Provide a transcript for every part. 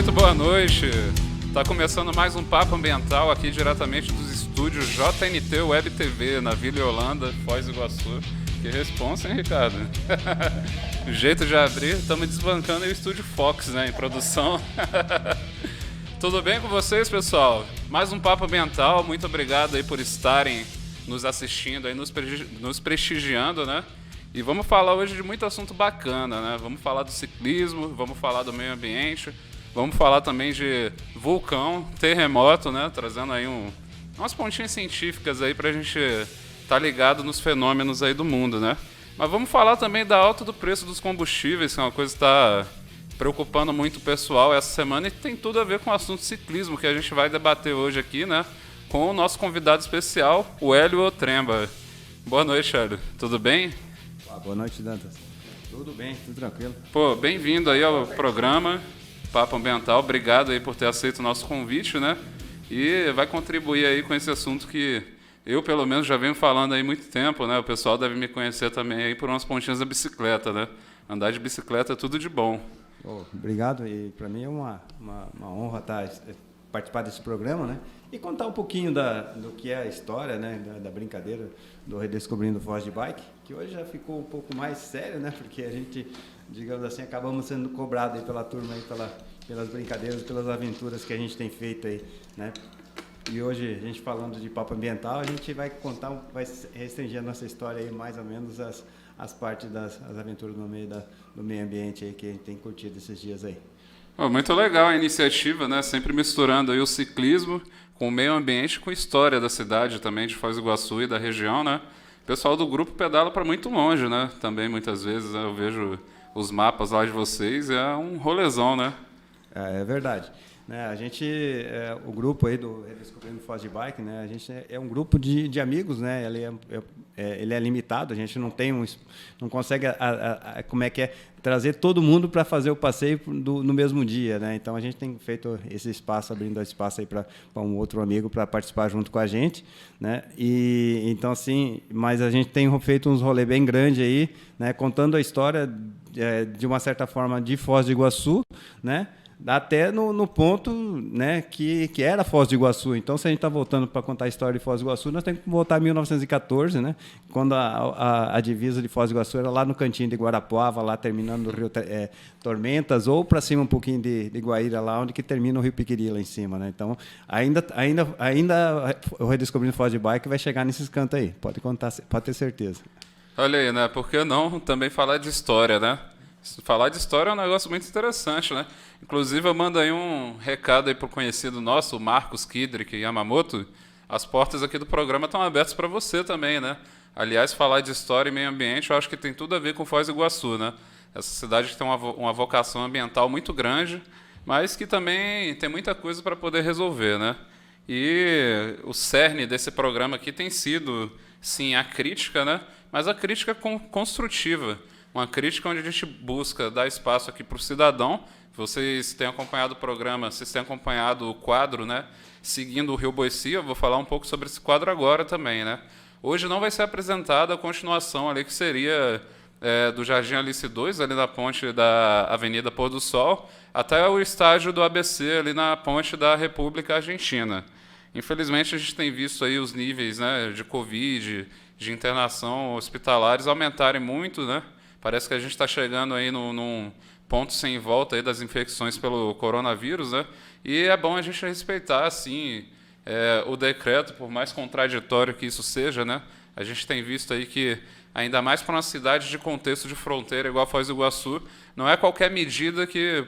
Muito boa noite. Está começando mais um Papo Ambiental aqui diretamente dos estúdios JNT Web TV, na Vila Yolanda, Foz do Iguaçu. Que responsa, hein, Ricardo? O jeito de abrir, estamos desbancando aí o estúdio Fox, né, em produção. Tudo bem com vocês, pessoal? Mais um Papo Ambiental, muito obrigado aí por estarem nos assistindo, aí, nos prestigiando, né? E vamos falar hoje de muito assunto bacana, né? Vamos falar do ciclismo, vamos falar do meio ambiente, vamos falar também de vulcão, terremoto, né? Trazendo aí umas pontinhas científicas aí pra gente estar ligado nos fenômenos aí do mundo, né? Mas vamos falar também da alta do preço dos combustíveis, que é uma coisa que está preocupando muito o pessoal essa semana e tem tudo a ver com o assunto ciclismo, que a gente vai debater hoje aqui, né? Com o nosso convidado especial, o Hélio Otremba. Boa noite, Hélio. Tudo bem? Boa noite, Dantas. Tudo bem, tudo tranquilo. Pô, bem-vindo aí ao programa Papo Ambiental. Obrigado aí por ter aceito o nosso convite, né? E vai contribuir aí com esse assunto que eu, pelo menos, já venho falando aí há muito tempo, né? O pessoal deve me conhecer também aí por umas pontinhas da bicicleta, né? Andar de bicicleta é tudo de bom. Obrigado, e para mim é uma honra participar desse programa, né? E contar um pouquinho do que é a história, né? Da brincadeira do Redescobrindo Foz de Bike, que hoje já ficou um pouco mais sério, né? Porque a gente, digamos assim, acabamos sendo cobrado aí pela turma aí pelas brincadeiras, pelas aventuras que a gente tem feito aí, né? E hoje, a gente falando de papo ambiental, a gente vai restringir a nossa história aí mais ou menos as partes das aventuras no meio do meio ambiente aí que a gente tem curtido esses dias aí. Muito legal a iniciativa, né? Sempre misturando aí o ciclismo com o meio ambiente, com a história da cidade também, de Foz do Iguaçu e da região, né? O pessoal do grupo pedala para muito longe, né? Também muitas vezes, né? Eu vejo os mapas lá de vocês, é um rolezão, né? É verdade. A gente, o grupo aí do Redescobrindo Foz de Bike, né? A gente é um grupo de amigos, né? Ele é limitado, a gente não consegue, como é que é, trazer todo mundo para fazer o passeio no mesmo dia, né? Então a gente tem feito esse espaço, abrindo espaço aí para um outro amigo para participar junto com a gente, né? E então assim, mas a gente tem feito uns rolês bem grandes aí, né? Contando a história de uma certa forma de Foz do Iguaçu, né? Até no ponto, né, que era Foz do Iguaçu. Então, se a gente está voltando para contar a história de Foz do Iguaçu, nós temos que voltar a 1914, né, quando a divisa de Foz do Iguaçu era lá no cantinho de Guarapuava, lá terminando no Rio Tormentas, ou para cima um pouquinho de Guaíra, lá onde que termina o Rio Piquiri, lá em cima. Né? Então, ainda o Redescobrindo Foz de Bike vai chegar nesses cantos aí, pode ter certeza. Olha aí, né? Por que não também falar de história, né? Falar de história é um negócio muito interessante, né? Inclusive, eu mando aí um recado aí pro conhecido nosso, o Marcos Kidrick Yamamoto. As portas aqui do programa estão abertas para você também, né? Aliás, falar de história e meio ambiente, eu acho que tem tudo a ver com Foz do Iguaçu, né? Essa cidade que tem uma vocação ambiental muito grande, mas que também tem muita coisa para poder resolver, né? E o cerne desse programa aqui tem sido, sim, a crítica, né? Mas a crítica construtiva. Uma crítica onde a gente busca dar espaço aqui para o cidadão. Vocês têm acompanhado o programa, vocês têm acompanhado o quadro, né? Seguindo o Rio Boici, eu vou falar um pouco sobre esse quadro agora também, né? Hoje não vai ser apresentada a continuação ali que seria do Jardim Alice 2, ali na ponte da Avenida Pôr do Sol, até o estádio do ABC, ali na ponte da República Argentina. Infelizmente, a gente tem visto aí os níveis, né, de Covid, de internação hospitalares aumentarem muito, né? Parece que a gente está chegando aí num ponto sem volta aí das infecções pelo coronavírus, né? E é bom a gente respeitar, assim, o decreto, por mais contraditório que isso seja, né? A gente tem visto aí que, ainda mais para uma cidade de contexto de fronteira igual a Foz do Iguaçu, não é qualquer medida que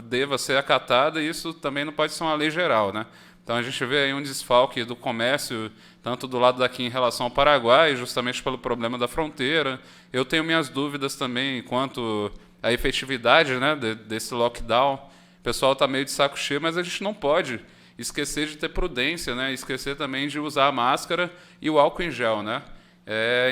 deva ser acatada, e isso também não pode ser uma lei geral, né? Então a gente vê aí um desfalque do comércio, tanto do lado daqui em relação ao Paraguai, justamente pelo problema da fronteira. Eu tenho minhas dúvidas também quanto à efetividade, né, desse lockdown. O pessoal está meio de saco cheio, mas a gente não pode esquecer de ter prudência, né, esquecer também de usar a máscara e o álcool em gel, né?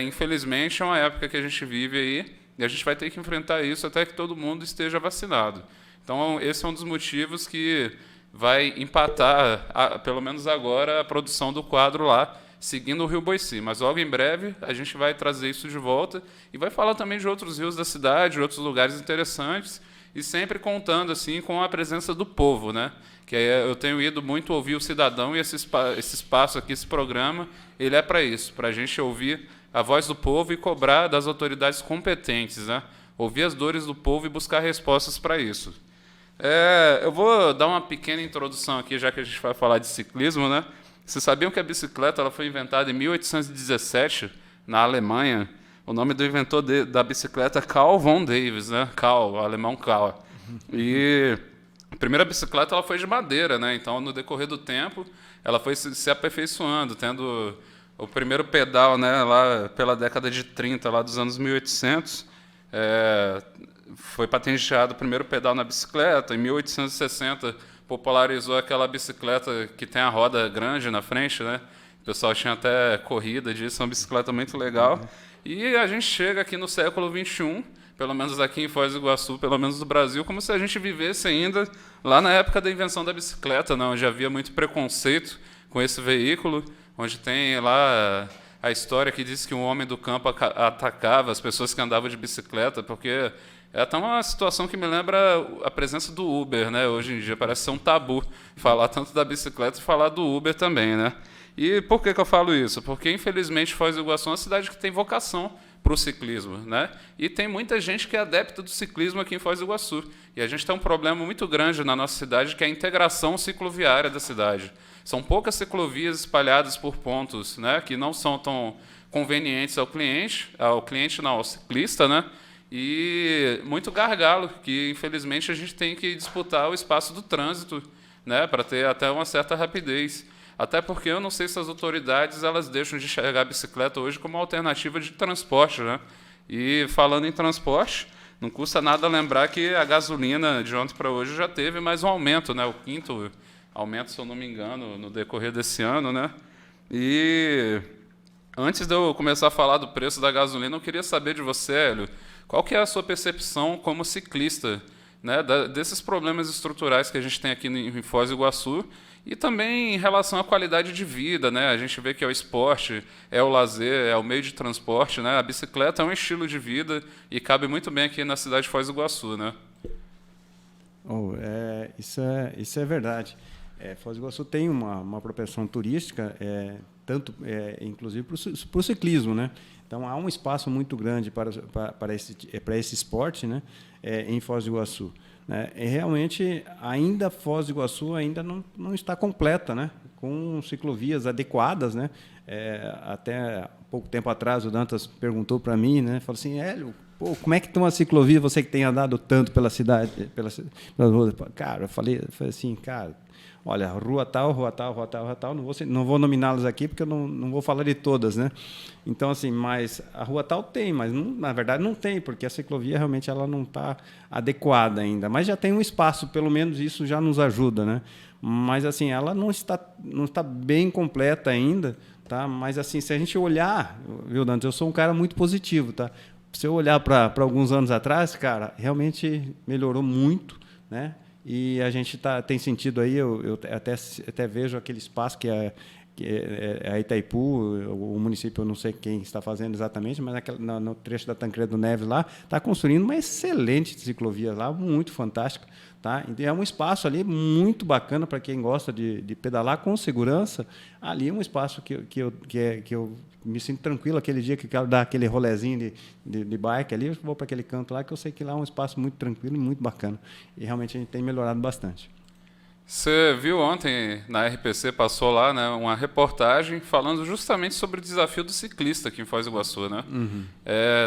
Infelizmente é uma época que a gente vive aí e a gente vai ter que enfrentar isso até que todo mundo esteja vacinado. Então esse é um dos motivos que vai empatar, pelo menos agora, a produção do quadro lá, seguindo o Rio Boici. Mas logo em breve a gente vai trazer isso de volta e vai falar também de outros rios da cidade, de outros lugares interessantes e sempre contando assim com a presença do povo, né? Que eu tenho ido muito ouvir o cidadão, e esse espaço aqui, esse programa, ele é para isso, para a gente ouvir a voz do povo e cobrar das autoridades competentes, né? Ouvir as dores do povo e buscar respostas para isso. Eu vou dar uma pequena introdução aqui, já que a gente vai falar de ciclismo, né? Vocês sabiam que a bicicleta ela foi inventada em 1817 na Alemanha? O nome do inventor da bicicleta é Carl von Davis, né? Carl, o alemão Carl. E a primeira bicicleta ela foi de madeira, né? Então, no decorrer do tempo, ela foi se aperfeiçoando, tendo o primeiro pedal, né? Lá pela década de 30, lá dos anos 1800, foi patenteado o primeiro pedal na bicicleta. Em 1860, popularizou aquela bicicleta que tem a roda grande na frente, né? O pessoal tinha até corrida disso, é uma bicicleta muito legal. E a gente chega aqui no século XXI, pelo menos aqui em Foz do Iguaçu, pelo menos no Brasil, como se a gente vivesse ainda lá na época da invenção da bicicleta, né? Onde havia muito preconceito com esse veículo, onde tem lá a história que diz que um homem do campo atacava as pessoas que andavam de bicicleta, porque é até uma situação que me lembra a presença do Uber, né? Hoje em dia parece ser um tabu falar tanto da bicicleta e falar do Uber também, né? E por que eu falo isso? Porque, infelizmente, Foz do Iguaçu é uma cidade que tem vocação para o ciclismo, né? E tem muita gente que é adepta do ciclismo aqui em Foz do Iguaçu. E a gente tem um problema muito grande na nossa cidade, que é a integração cicloviária da cidade. São poucas ciclovias espalhadas por pontos, né? Que não são tão convenientes ao cliente não, ao ciclista, né? E muito gargalo, que infelizmente a gente tem que disputar o espaço do trânsito, né? Para ter até uma certa rapidez. Até porque eu não sei se as autoridades elas deixam de enxergar a bicicleta hoje como uma alternativa de transporte, né? E falando em transporte, não custa nada lembrar que a gasolina de ontem para hoje já teve mais um aumento, né? O 5º aumento, se eu não me engano, no decorrer desse ano, né? E antes de eu começar a falar do preço da gasolina, eu queria saber de você, Hélio, qual que é a sua percepção como ciclista, né? Desses problemas estruturais que a gente tem aqui em Foz do Iguaçu, e também em relação à qualidade de vida, né? A gente vê que é o esporte, é o lazer, é o meio de transporte, né? A bicicleta é um estilo de vida e cabe muito bem aqui na cidade de Foz do Iguaçu, né? Isso é verdade. Foz do Iguaçu tem uma propensão turística, inclusive para o ciclismo, né? Então há um espaço muito grande para esse esporte, né? Em Foz do Iguaçu. E realmente, ainda Foz do Iguaçu ainda não está completa, né? Com ciclovias adequadas, né? Até pouco tempo atrás, o Dantas perguntou para mim, né? Falou assim, Hélio, como é que estão as ciclovias, você que tem andado tanto pela cidade, pelas ruas? Cara, eu falei assim, cara, olha, rua tal, não vou nominá-las aqui porque eu não vou falar de todas, né? Então, assim, mas a rua tal tem, mas na verdade não tem, porque a ciclovia realmente ela não está adequada ainda. Mas já tem um espaço, pelo menos isso já nos ajuda, né? Mas, assim, ela não está bem completa ainda, tá? Mas, assim, se a gente olhar, viu, Dantas, eu sou um cara muito positivo, tá? Se eu olhar para alguns anos atrás, cara, realmente melhorou muito, né? E a gente tem sentido aí, eu até vejo aquele espaço que é a Itaipu, o município, eu não sei quem está fazendo exatamente, mas no trecho da Tancredo Neves lá, está construindo uma excelente ciclovia lá, muito fantástica. Tá? E é um espaço ali muito bacana para quem gosta de pedalar com segurança. Ali é um espaço que eu me sinto tranquilo aquele dia que eu quero dar aquele rolezinho de bike ali, eu vou para aquele canto lá, que eu sei que lá é um espaço muito tranquilo e muito bacana. E realmente a gente tem melhorado bastante. Você viu ontem na RPC, passou lá, né, uma reportagem falando justamente sobre o desafio do ciclista aqui em Foz do Iguaçu, né? Uhum.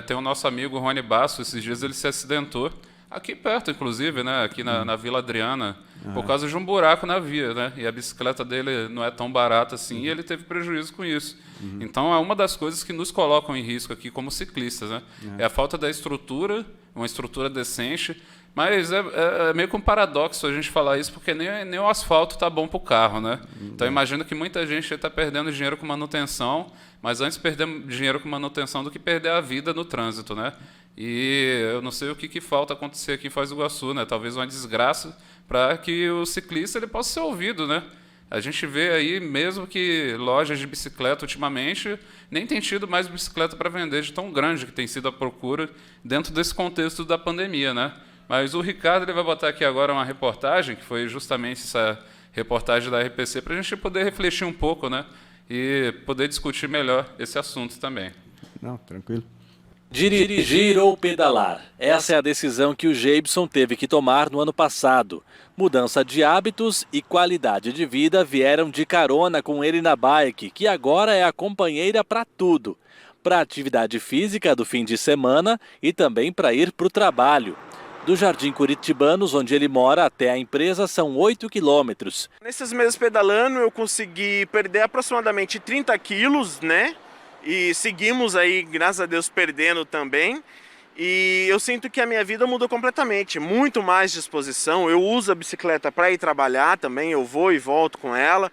Tem o nosso amigo Rony Basso, esses dias ele se acidentou, aqui perto, inclusive, né, aqui na Vila Adriana, por causa de um buraco na via, né? E a bicicleta dele não é tão barata assim, e ele teve prejuízo com isso. Então, é uma das coisas que nos colocam em risco aqui como ciclistas, né? É a falta da estrutura, uma estrutura decente, mas é meio que um paradoxo a gente falar isso, porque nem o asfalto está bom para o carro, né? Então, imagino que muita gente está perdendo dinheiro com manutenção, mas antes perder dinheiro com manutenção do que perder a vida no trânsito, né? E eu não sei o que falta acontecer aqui em Foz do Iguaçu, né? Talvez uma desgraça para que o ciclista ele possa ser ouvido, né? A gente vê aí, mesmo que lojas de bicicleta, ultimamente, nem tem tido mais bicicleta para vender de tão grande que tem sido a procura dentro desse contexto da pandemia, né? Mas o Ricardo ele vai botar aqui agora uma reportagem, que foi justamente essa reportagem da RPC, para a gente poder refletir um pouco, né? E poder discutir melhor esse assunto também. Não, tranquilo. Dirigir ou pedalar? Essa é a decisão que o Geibson teve que tomar no ano passado. Mudança de hábitos e qualidade de vida vieram de carona com ele na bike, que agora é a companheira para tudo. Para atividade física do fim de semana e também para ir para o trabalho. Do Jardim Curitibanos, onde ele mora, até a empresa são 8 quilômetros. Nesses meses pedalando eu consegui perder aproximadamente 30 quilos, né? E seguimos aí, graças a Deus, perdendo também. E eu sinto que a minha vida mudou completamente, muito mais disposição. Eu uso a bicicleta para ir trabalhar também, eu vou e volto com ela.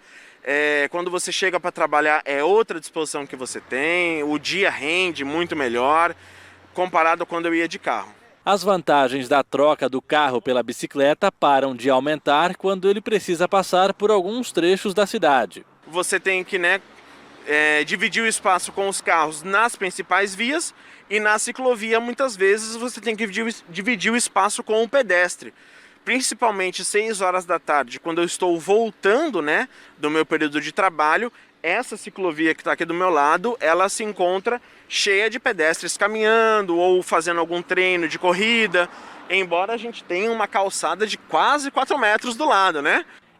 Quando você chega para trabalhar é outra disposição que você tem, o dia rende muito melhor comparado a quando eu ia de carro. As vantagens da troca do carro pela bicicleta param de aumentar quando ele precisa passar por alguns trechos da cidade. Você tem que, dividir o espaço com os carros nas principais vias e na ciclovia muitas vezes você tem que dividir o espaço com o pedestre. Principalmente 6 horas da tarde, quando eu estou voltando, do meu período de trabalho, essa ciclovia que está aqui do meu lado, ela se encontra cheia de pedestres caminhando ou fazendo algum treino de corrida, embora a gente tenha uma calçada de quase 4 metros do lado,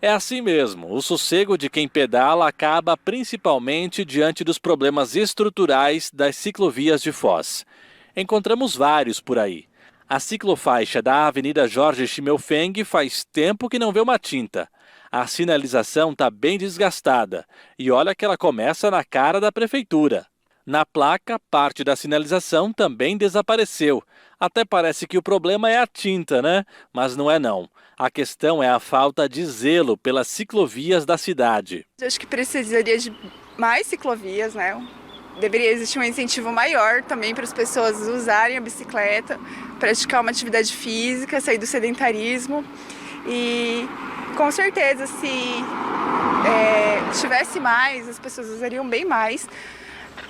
É assim mesmo, o sossego de quem pedala acaba principalmente diante dos problemas estruturais das ciclovias de Foz. Encontramos vários por aí. A ciclofaixa da Avenida Jorge Schimmelfeng faz tempo que não vê uma tinta. A sinalização está bem desgastada e olha que ela começa na cara da prefeitura. Na placa, parte da sinalização também desapareceu. Até parece que o problema é a tinta, Mas não é não. A questão é a falta de zelo pelas ciclovias da cidade. Acho que precisaria de mais ciclovias, Deveria existir um incentivo maior também para as pessoas usarem a bicicleta, praticar uma atividade física, sair do sedentarismo. E com certeza, se tivesse mais, as pessoas usariam bem mais.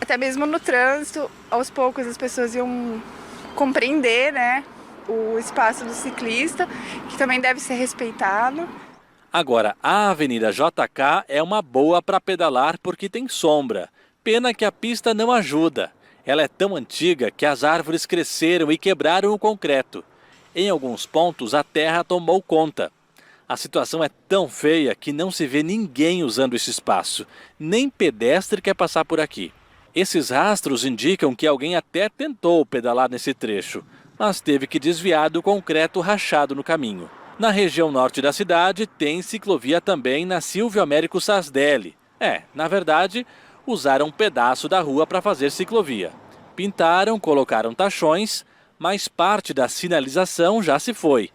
Até mesmo no trânsito, aos poucos as pessoas iam compreender, o espaço do ciclista, que também deve ser respeitado. Agora, a Avenida JK é uma boa para pedalar porque tem sombra. Pena que a pista não ajuda. Ela é tão antiga que as árvores cresceram e quebraram o concreto. Em alguns pontos, a terra tomou conta. A situação é tão feia que não se vê ninguém usando esse espaço. Nem pedestre quer passar por aqui. Esses rastros indicam que alguém até tentou pedalar nesse trecho, mas teve que desviar do concreto rachado no caminho. Na região norte da cidade, tem ciclovia também na Silvio Américo Sasdelli. Na verdade, usaram um pedaço da rua para fazer ciclovia. Pintaram, colocaram tachões, mas parte da sinalização já se foi.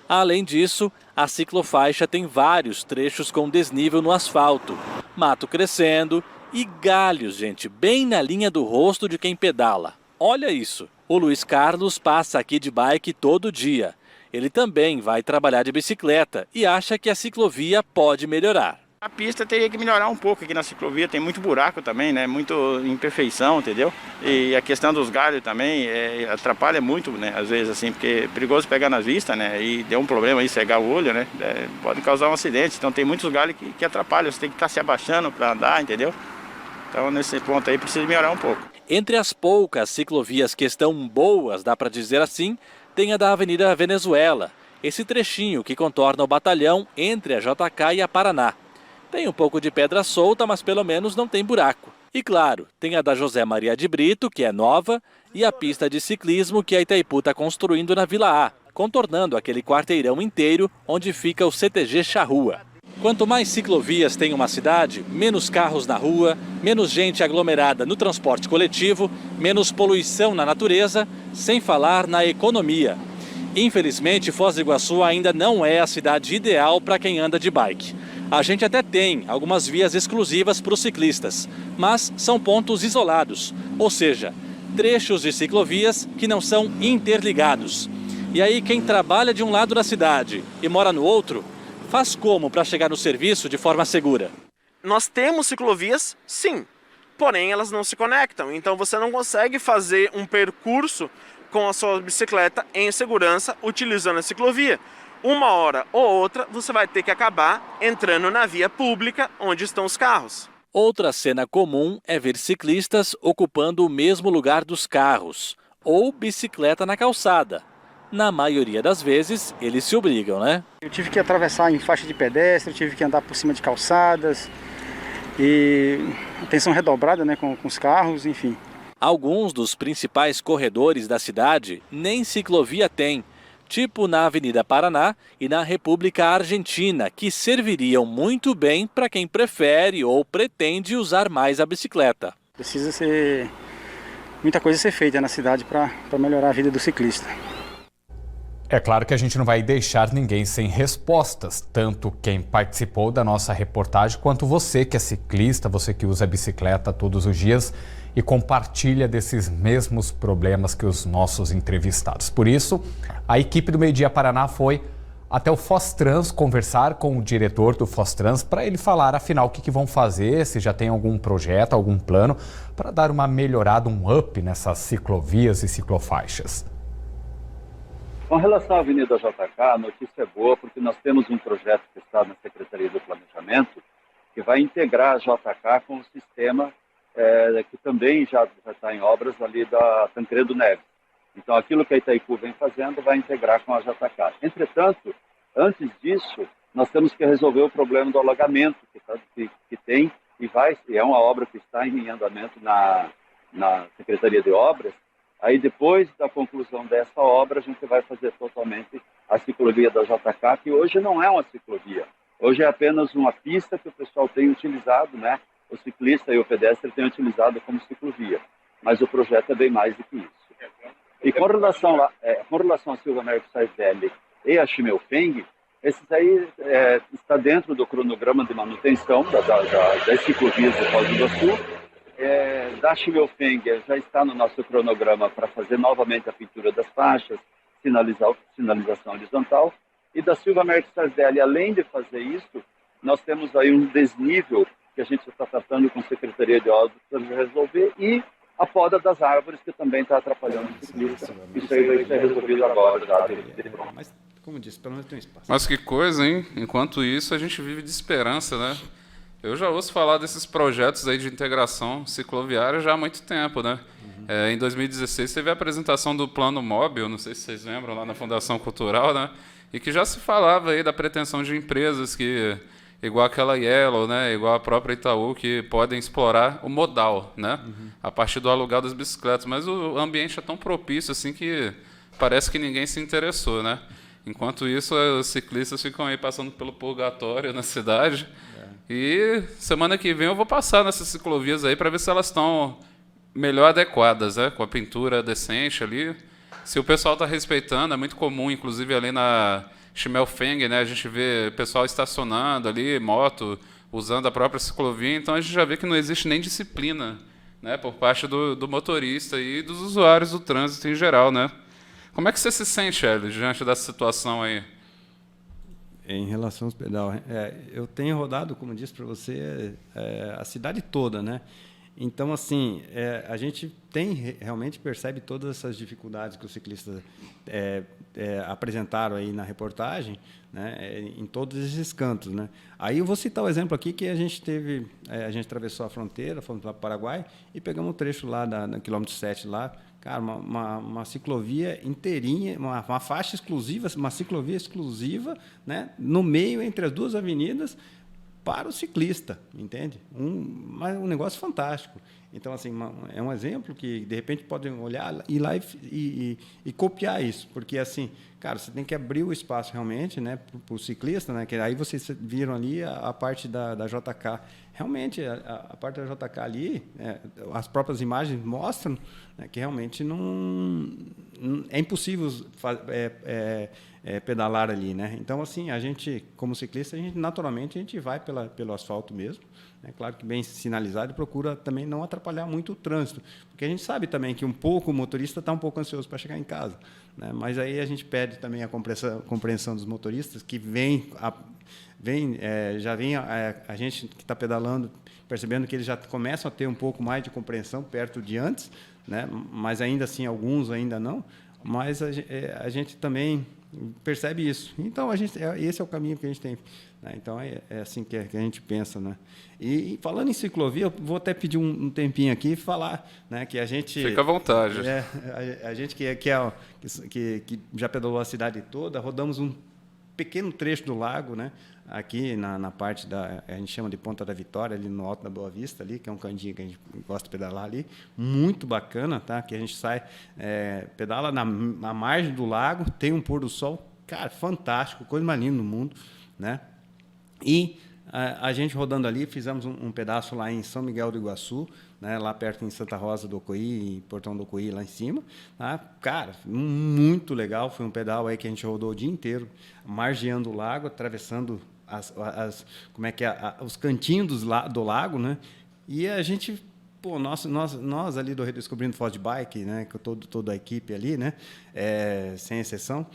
Além disso, a ciclofaixa tem vários trechos com desnível no asfalto, mato crescendo e galhos, bem na linha do rosto de quem pedala. Olha isso! O Luiz Carlos passa aqui de bike todo dia. Ele também vai trabalhar de bicicleta e acha que a ciclovia pode melhorar. A pista teria que melhorar um pouco aqui na ciclovia, tem muito buraco também, muito imperfeição, entendeu? E a questão dos galhos também atrapalha muito, às vezes assim, porque é perigoso pegar nas vistas, e deu um problema aí, cegar o olho, pode causar um acidente, então tem muitos galhos que atrapalham, você tem que estar se abaixando para andar, entendeu? Então nesse ponto aí precisa melhorar um pouco. Entre as poucas ciclovias que estão boas, dá para dizer assim, tem a da Avenida Venezuela, esse trechinho que contorna o batalhão entre a JK e a Paraná. Tem um pouco de pedra solta, mas pelo menos não tem buraco. E claro, tem a da José Maria de Brito, que é nova, e a pista de ciclismo que a Itaipu está construindo na Vila A, contornando aquele quarteirão inteiro onde fica o CTG Charrua. Quanto mais ciclovias tem uma cidade, menos carros na rua, menos gente aglomerada no transporte coletivo, menos poluição na natureza, sem falar na economia. Infelizmente, Foz do Iguaçu ainda não é a cidade ideal para quem anda de bike. A gente até tem algumas vias exclusivas para os ciclistas, mas são pontos isolados, ou seja, trechos de ciclovias que não são interligados. E aí quem trabalha de um lado da cidade e mora no outro, faz como para chegar no serviço de forma segura? Nós temos ciclovias, sim, porém elas não se conectam, então você não consegue fazer um percurso com a sua bicicleta em segurança, utilizando a ciclovia. Uma hora ou outra, você vai ter que acabar entrando na via pública onde estão os carros. Outra cena comum é ver ciclistas ocupando o mesmo lugar dos carros, ou bicicleta na calçada. Na maioria das vezes, eles se obrigam, né? Eu tive que atravessar em faixa de pedestre, eu tive que andar por cima de calçadas, e atenção redobrada, né, com os carros, enfim. Alguns dos principais corredores da cidade nem ciclovia têm, tipo na Avenida Paraná e na República Argentina, que serviriam muito bem para quem prefere ou pretende usar mais a bicicleta. Precisa ser muita coisa ser feita na cidade para melhorar a vida do ciclista. É claro que a gente não vai deixar ninguém sem respostas, tanto quem participou da nossa reportagem quanto você que é ciclista, você que usa a bicicleta todos os dias e compartilha desses mesmos problemas que os nossos entrevistados. Por isso, a equipe do Meio Dia Paraná foi até o Fostrans conversar com o diretor do Fostrans para ele falar, afinal, o que vão fazer, se já tem algum projeto, algum plano para dar uma melhorada, um up nessas ciclovias e ciclofaixas. Com relação à Avenida JK, a notícia é boa porque nós temos um projeto que está na Secretaria do Planejamento que vai integrar a JK com o sistema que também já está em obras ali da Tancredo Neves. Então, aquilo que a Itaipu vem fazendo vai integrar com a JK. Entretanto, antes disso, nós temos que resolver o problema do alagamento que tem e é uma obra que está em andamento na Secretaria de Obras. Aí, depois da conclusão dessa obra, a gente vai fazer totalmente a ciclovia da JK, que hoje não é uma ciclovia. Hoje é apenas uma pista que o pessoal tem utilizado, né? O ciclista e o pedestre têm utilizado como ciclovia. Mas o projeto é bem mais do que isso. E com relação a Silva Merck Sardelli e a Schimmelfeng, esses aí está dentro do cronograma de manutenção das ciclovias de Foz do Iguaçu. Da Schimmelfeng já está no nosso cronograma para fazer novamente a pintura das faixas, sinalização horizontal. E da Silva Merck Sardelli, além de fazer isso, nós temos aí um desnível que a gente está tratando com a Secretaria de Obras para resolver e a poda das árvores, que também está atrapalhando o ciclista. Isso aí vai ser resolvido agora. Mas, como disse, pelo menos tem um espaço. Mas que coisa, hein? Enquanto isso, a gente vive de esperança, né? Eu já ouço falar desses projetos aí de integração cicloviária já há muito tempo, né? Em 2016 teve a apresentação do Plano Móvel, não sei se vocês lembram, lá na Fundação Cultural, né? E que já se falava aí da pretensão de empresas que, igual aquela Yellow, né? Igual a própria Itaú, que podem explorar o modal, né? A partir do aluguel das bicicletas. Mas o ambiente é tão propício assim que parece que ninguém se interessou, né? Enquanto isso, os ciclistas ficam aí passando pelo purgatório na cidade. E semana que vem eu vou passar nessas ciclovias aí para ver se elas estão melhor adequadas, né? Com a pintura decente ali. Se o pessoal está respeitando, é muito comum, inclusive ali na Schimmelfeng, né? A gente vê pessoal estacionando ali, moto, usando a própria ciclovia. Então a gente já vê que não existe nem disciplina, né? Por parte do motorista e dos usuários do trânsito em geral, né? Como é que você se sente, Hélio, diante dessa situação aí? Em relação aos pedal, eu tenho rodado, como disse para você, a cidade toda, né? Então, assim, a gente realmente percebe todas essas dificuldades que os ciclistas apresentaram aí na reportagem, né? Em todos esses cantos, né? Aí eu vou citar o exemplo aqui que a gente teve, a gente atravessou a fronteira, fomos para o Paraguai e pegamos um trecho lá no quilômetro 7 lá. Cara, uma ciclovia inteirinha, uma faixa exclusiva, uma ciclovia exclusiva, né, no meio, entre as duas avenidas, para o ciclista, entende? Um negócio fantástico. Então, assim, é um exemplo que, de repente, podem olhar, ir lá e copiar isso, porque, assim, cara, você tem que abrir o espaço realmente, né, para o ciclista, né, que aí vocês viram ali a parte da JK. Realmente, a parte da JK ali, as próprias imagens mostram, né, que realmente não é impossível pedalar ali, né? Então, assim, a gente, como ciclista, naturalmente, a gente vai pelo asfalto mesmo. É claro que bem sinalizado e procura também não atrapalhar muito o trânsito, porque a gente sabe também que o motorista está um pouco ansioso para chegar em casa, né? Mas aí a gente pede também a compreensão dos motoristas que a gente que está pedalando, percebendo que eles já começam a ter um pouco mais de compreensão perto de antes, né? Mas ainda assim, alguns ainda não, mas a gente também percebe isso. Então, esse é o caminho que a gente tem, né? Então, é assim que a gente pensa, né? E falando em ciclovia, eu vou até pedir um tempinho aqui e falar, né, que a gente... Fica à vontade. A gente que já pedalou a cidade toda, rodamos um pequeno trecho do lago, né? Aqui na parte a gente chama de Ponta da Vitória, ali no alto da Boa Vista, ali, que é um candinho que a gente gosta de pedalar ali, muito bacana, tá? Que a gente sai, pedala na margem do lago, tem um pôr do sol, cara, fantástico, coisa mais linda no mundo, né? E a gente rodando ali, fizemos um pedaço lá em São Miguel do Iguaçu, né, lá perto em Santa Rosa do Ocoí, em Portão do Ocoí, lá em cima. Tá? Cara, muito legal. Foi um pedal aí que a gente rodou o dia inteiro, margeando o lago, atravessando os cantinhos do lago, né? E a gente, pô, nós ali do Redescobrindo Foz de Bike, né, com toda a equipe ali, né, sem exceção,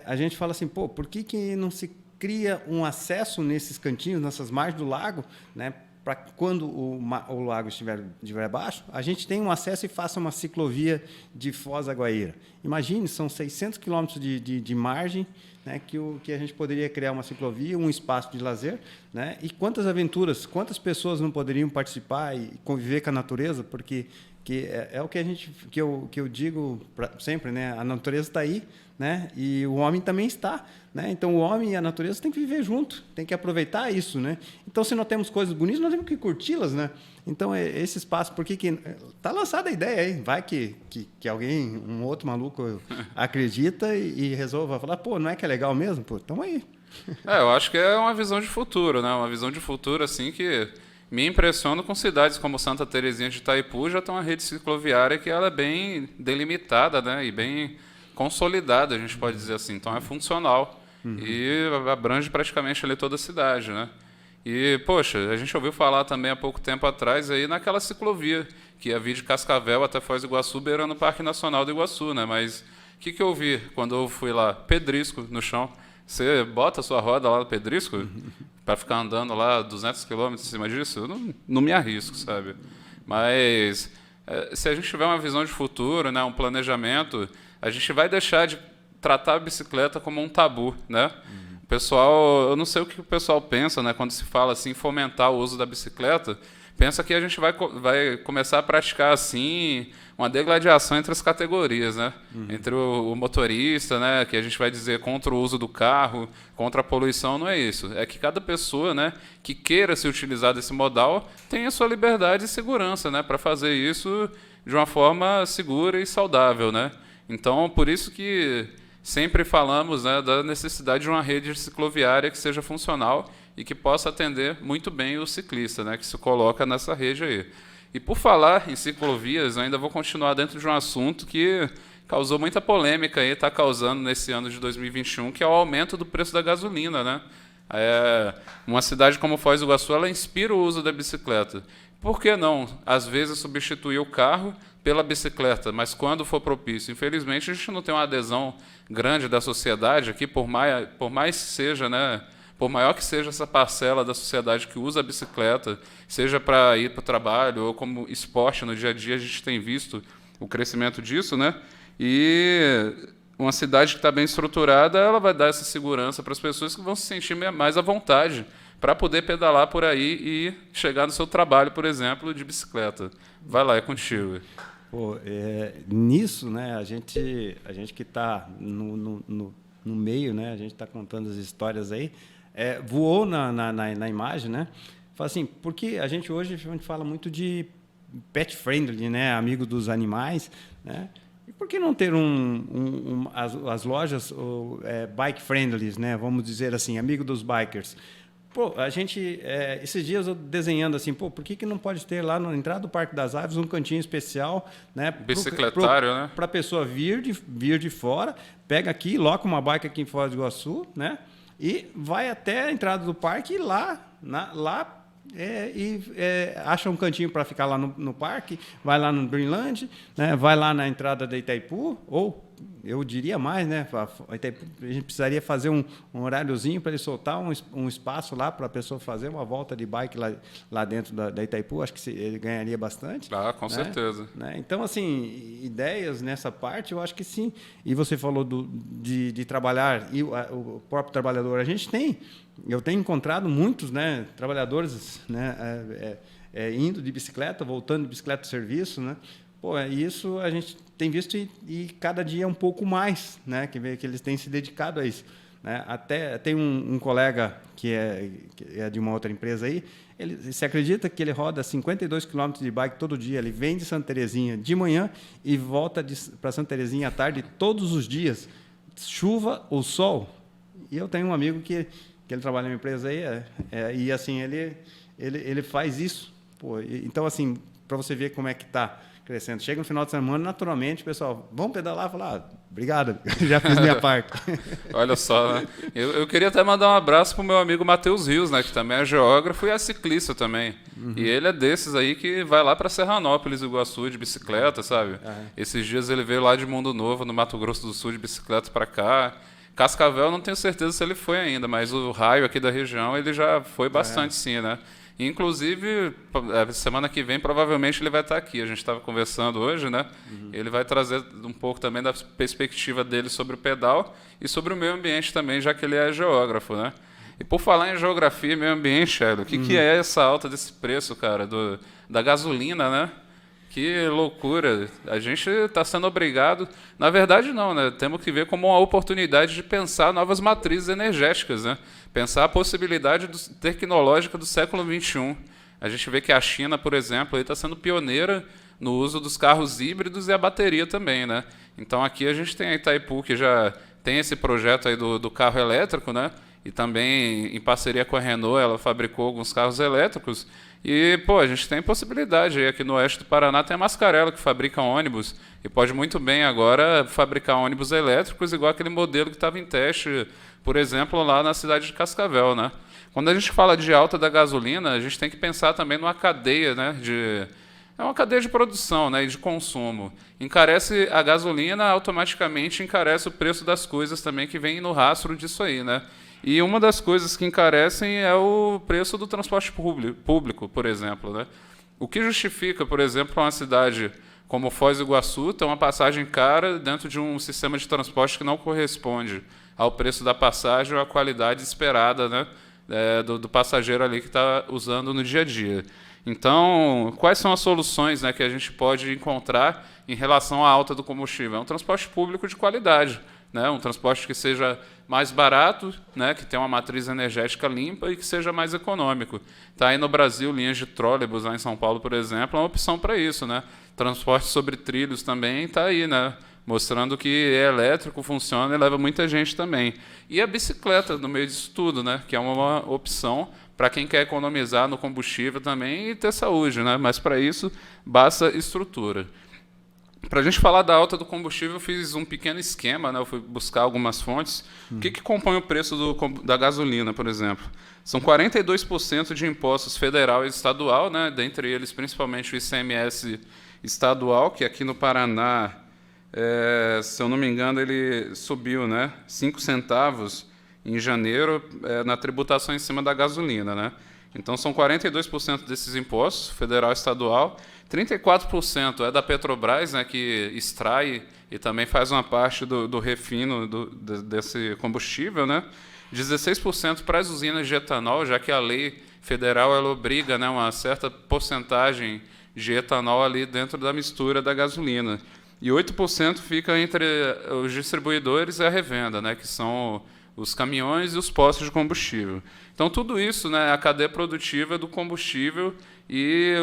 a gente fala assim, pô, por que não se cria um acesso nesses cantinhos, nessas margens do lago, né, para quando o lago estiver baixo, a gente tem um acesso e faça uma ciclovia de Foz a Guaíra. Imagine, são 600 quilômetros de margem, né, que a gente poderia criar uma ciclovia, um espaço de lazer, né, e quantas aventuras, quantas pessoas não poderiam participar e conviver com a natureza, porque é o que eu digo sempre, né, a natureza está aí, né, e o homem também está, né? Então o homem e a natureza têm que viver junto, tem que aproveitar isso, né? Então se nós temos coisas bonitas, nós temos que curti-las, né? Então esse espaço, porque tá lançada a ideia aí, vai que alguém, um outro maluco acredita e resolva falar, pô, não é que é legal mesmo, pô, tamo aí. Eu acho que é uma visão de futuro, né? Uma visão de futuro assim que me impressiona com cidades como Santa Terezinha de Itaipu, já tem uma rede cicloviária que ela é bem delimitada, né? E bem consolidada, a gente pode dizer assim. Então é funcional. E abrange praticamente ali toda a cidade, né? E, poxa, a gente ouviu falar também há pouco tempo atrás aí naquela ciclovia que ia vir de Cascavel até Foz do Iguaçu, beirando o Parque Nacional do Iguaçu, né? Mas o que eu vi quando eu fui lá? Pedrisco no chão. Você bota a sua roda lá no pedrisco para ficar andando lá 200 quilômetros em cima disso? Eu não me arrisco, sabe? Mas se a gente tiver uma visão de futuro, né, um planejamento, a gente vai deixar de tratar a bicicleta como um tabu, né? O pessoal, eu não sei o que o pessoal pensa, né, quando se fala assim fomentar o uso da bicicleta, pensa que a gente vai começar a praticar assim uma degladiação entre as categorias, né? Entre o motorista, né, que a gente vai dizer contra o uso do carro, contra a poluição, não é isso. É que cada pessoa, né, que queira se utilizar desse modal tem a sua liberdade e segurança, né, para fazer isso de uma forma segura e saudável, né? Então, por isso que sempre falamos, né, da necessidade de uma rede cicloviária que seja funcional e que possa atender muito bem o ciclista, né, que se coloca nessa rede aí. E por falar em ciclovias, eu ainda vou continuar dentro de um assunto que causou muita polêmica e está causando nesse ano de 2021, que é o aumento do preço da gasolina, né? Uma cidade como Foz do Iguaçu, ela inspira o uso da bicicleta. Por que não, às vezes, substituir o carro pela bicicleta, mas quando for propício? Infelizmente, a gente não tem uma adesão grande da sociedade aqui, por mais que seja, né, por maior que seja essa parcela da sociedade que usa a bicicleta, seja para ir para o trabalho ou como esporte no dia a dia, a gente tem visto o crescimento disso, né? E uma cidade que está bem estruturada, ela vai dar essa segurança para as pessoas que vão se sentir mais à vontade para poder pedalar por aí e chegar no seu trabalho, por exemplo, de bicicleta. Vai lá, é contigo. Pô, nisso, né, a gente que está no meio, né, a gente está contando as histórias aí, voou na imagem, né? Fala assim, porque a gente hoje fala muito de pet friendly, né, amigo dos animais, né? E por que não ter as lojas bike friendly, né? Vamos dizer assim, amigo dos bikers? Pô, a gente, esses dias eu desenhando assim, pô, por que não pode ter lá na entrada do Parque das Aves um cantinho especial, né? Bicicletário, né? Para a pessoa vir de fora, pega aqui, loca uma bike aqui em Foz do Iguaçu, né? E vai até a entrada do parque e acha um cantinho para ficar lá no parque, vai lá no Dreamland, né? Vai lá na entrada da Itaipu, ou eu diria mais, né? A gente precisaria fazer um horáriozinho para ele soltar um espaço lá para a pessoa fazer uma volta de bike lá dentro da Itaipu. Acho que ele ganharia bastante. Ah, com certeza. Né? Então, assim, ideias nessa parte, eu acho que sim. E você falou de trabalhar, e o próprio trabalhador. Eu tenho encontrado muitos, né, trabalhadores, né, indo de bicicleta, voltando de bicicleta de serviço, né? Pô, isso a gente tem visto e cada dia um pouco mais, né? Que eles têm se dedicado a isso, né? Até tem um colega que é de uma outra empresa aí, ele se acredita que ele roda 52 quilômetros de bike todo dia. Ele vem de Santa Terezinha de manhã e volta para Santa Terezinha à tarde todos os dias, chuva ou sol. E eu tenho um amigo que ele trabalha numa empresa aí, e assim ele faz isso. Pô, então, assim, para você ver como é que está crescendo. Chega no final de semana, naturalmente, o pessoal, vamos pedalar? Falar, obrigado, já fiz minha parte. Olha só, né? Eu queria até mandar um abraço pro meu amigo Matheus Rios, né? Que também é geógrafo e é ciclista também. Uhum. E ele é desses aí que vai lá para Serranópolis, Iguaçu, de bicicleta, sabe? Uhum. Esses dias ele veio lá de Mundo Novo, no Mato Grosso do Sul, de bicicleta para cá. Cascavel, não tenho certeza se ele foi ainda, mas o raio aqui da região, ele já foi bastante, sim, né? Inclusive, semana que vem, provavelmente, ele vai estar aqui. A gente estava conversando hoje, né? Uhum. Ele vai trazer um pouco também da perspectiva dele sobre o pedal e sobre o meio ambiente também, já que ele é geógrafo, né? E por falar em geografia e meio ambiente, Shadow, o que é essa alta desse preço, cara, da gasolina, né? Que loucura. A gente está sendo obrigado... Na verdade, não, né? Temos que ver como uma oportunidade de pensar novas matrizes energéticas, né? Pensar a possibilidade tecnológica do século XXI. A gente vê que a China, por exemplo, está sendo pioneira no uso dos carros híbridos e a bateria também, né? Então, aqui a gente tem a Itaipu, que já tem esse projeto aí do carro elétrico, né? E também, em parceria com a Renault, ela fabricou alguns carros elétricos. E, pô, a gente tem possibilidade aí. Aqui no oeste do Paraná tem a Mascarella, que fabrica ônibus. E pode muito bem agora fabricar ônibus elétricos, igual aquele modelo que estava em teste, por exemplo, lá na cidade de Cascavel, né? Quando a gente fala de alta da gasolina, a gente tem que pensar também numa cadeia, né? É uma cadeia de produção, né, e de consumo. Encarece a gasolina, automaticamente encarece o preço das coisas também que vem no rastro disso aí, né? E uma das coisas que encarecem é o preço do transporte público, por exemplo, né? O que justifica, por exemplo, uma cidade como Foz do Iguaçu ter uma passagem cara dentro de um sistema de transporte que não corresponde ao preço da passagem ou à qualidade esperada, né, do passageiro ali que está usando no dia a dia. Então, quais são as soluções, né, que a gente pode encontrar em relação à alta do combustível? É um transporte público de qualidade, né, um transporte que seja mais barato, né, que tenha uma matriz energética limpa e que seja mais econômico. Está aí no Brasil linhas de trólebus, lá em São Paulo, por exemplo, é uma opção para isso, né? Transporte sobre trilhos também está aí, né? Mostrando que é elétrico, funciona e leva muita gente também. E a bicicleta no meio disso tudo, né? Que é uma opção para quem quer economizar no combustível também e ter saúde, né? Mas para isso basta estrutura. Para a gente falar da alta do combustível, eu fiz um pequeno esquema, né? Eu fui buscar algumas fontes. O que compõe o preço da gasolina, por exemplo? São 42% de impostos federal e estadual, né? Dentre eles, principalmente o ICMS estadual, que aqui no Paraná, se eu não me engano, ele subiu, né? 5 centavos em janeiro na tributação em cima da gasolina, né? Então, são 42% desses impostos, federal e estadual. 34% é da Petrobras, né, que extrai e também faz uma parte do refino desse combustível, né? 16% para as usinas de etanol, já que a lei federal ela obriga, né, uma certa porcentagem de etanol ali dentro da mistura da gasolina. E 8% fica entre os distribuidores e a revenda, né, que são os caminhões e os postos de combustível. Então, tudo isso, né, a cadeia produtiva do combustível e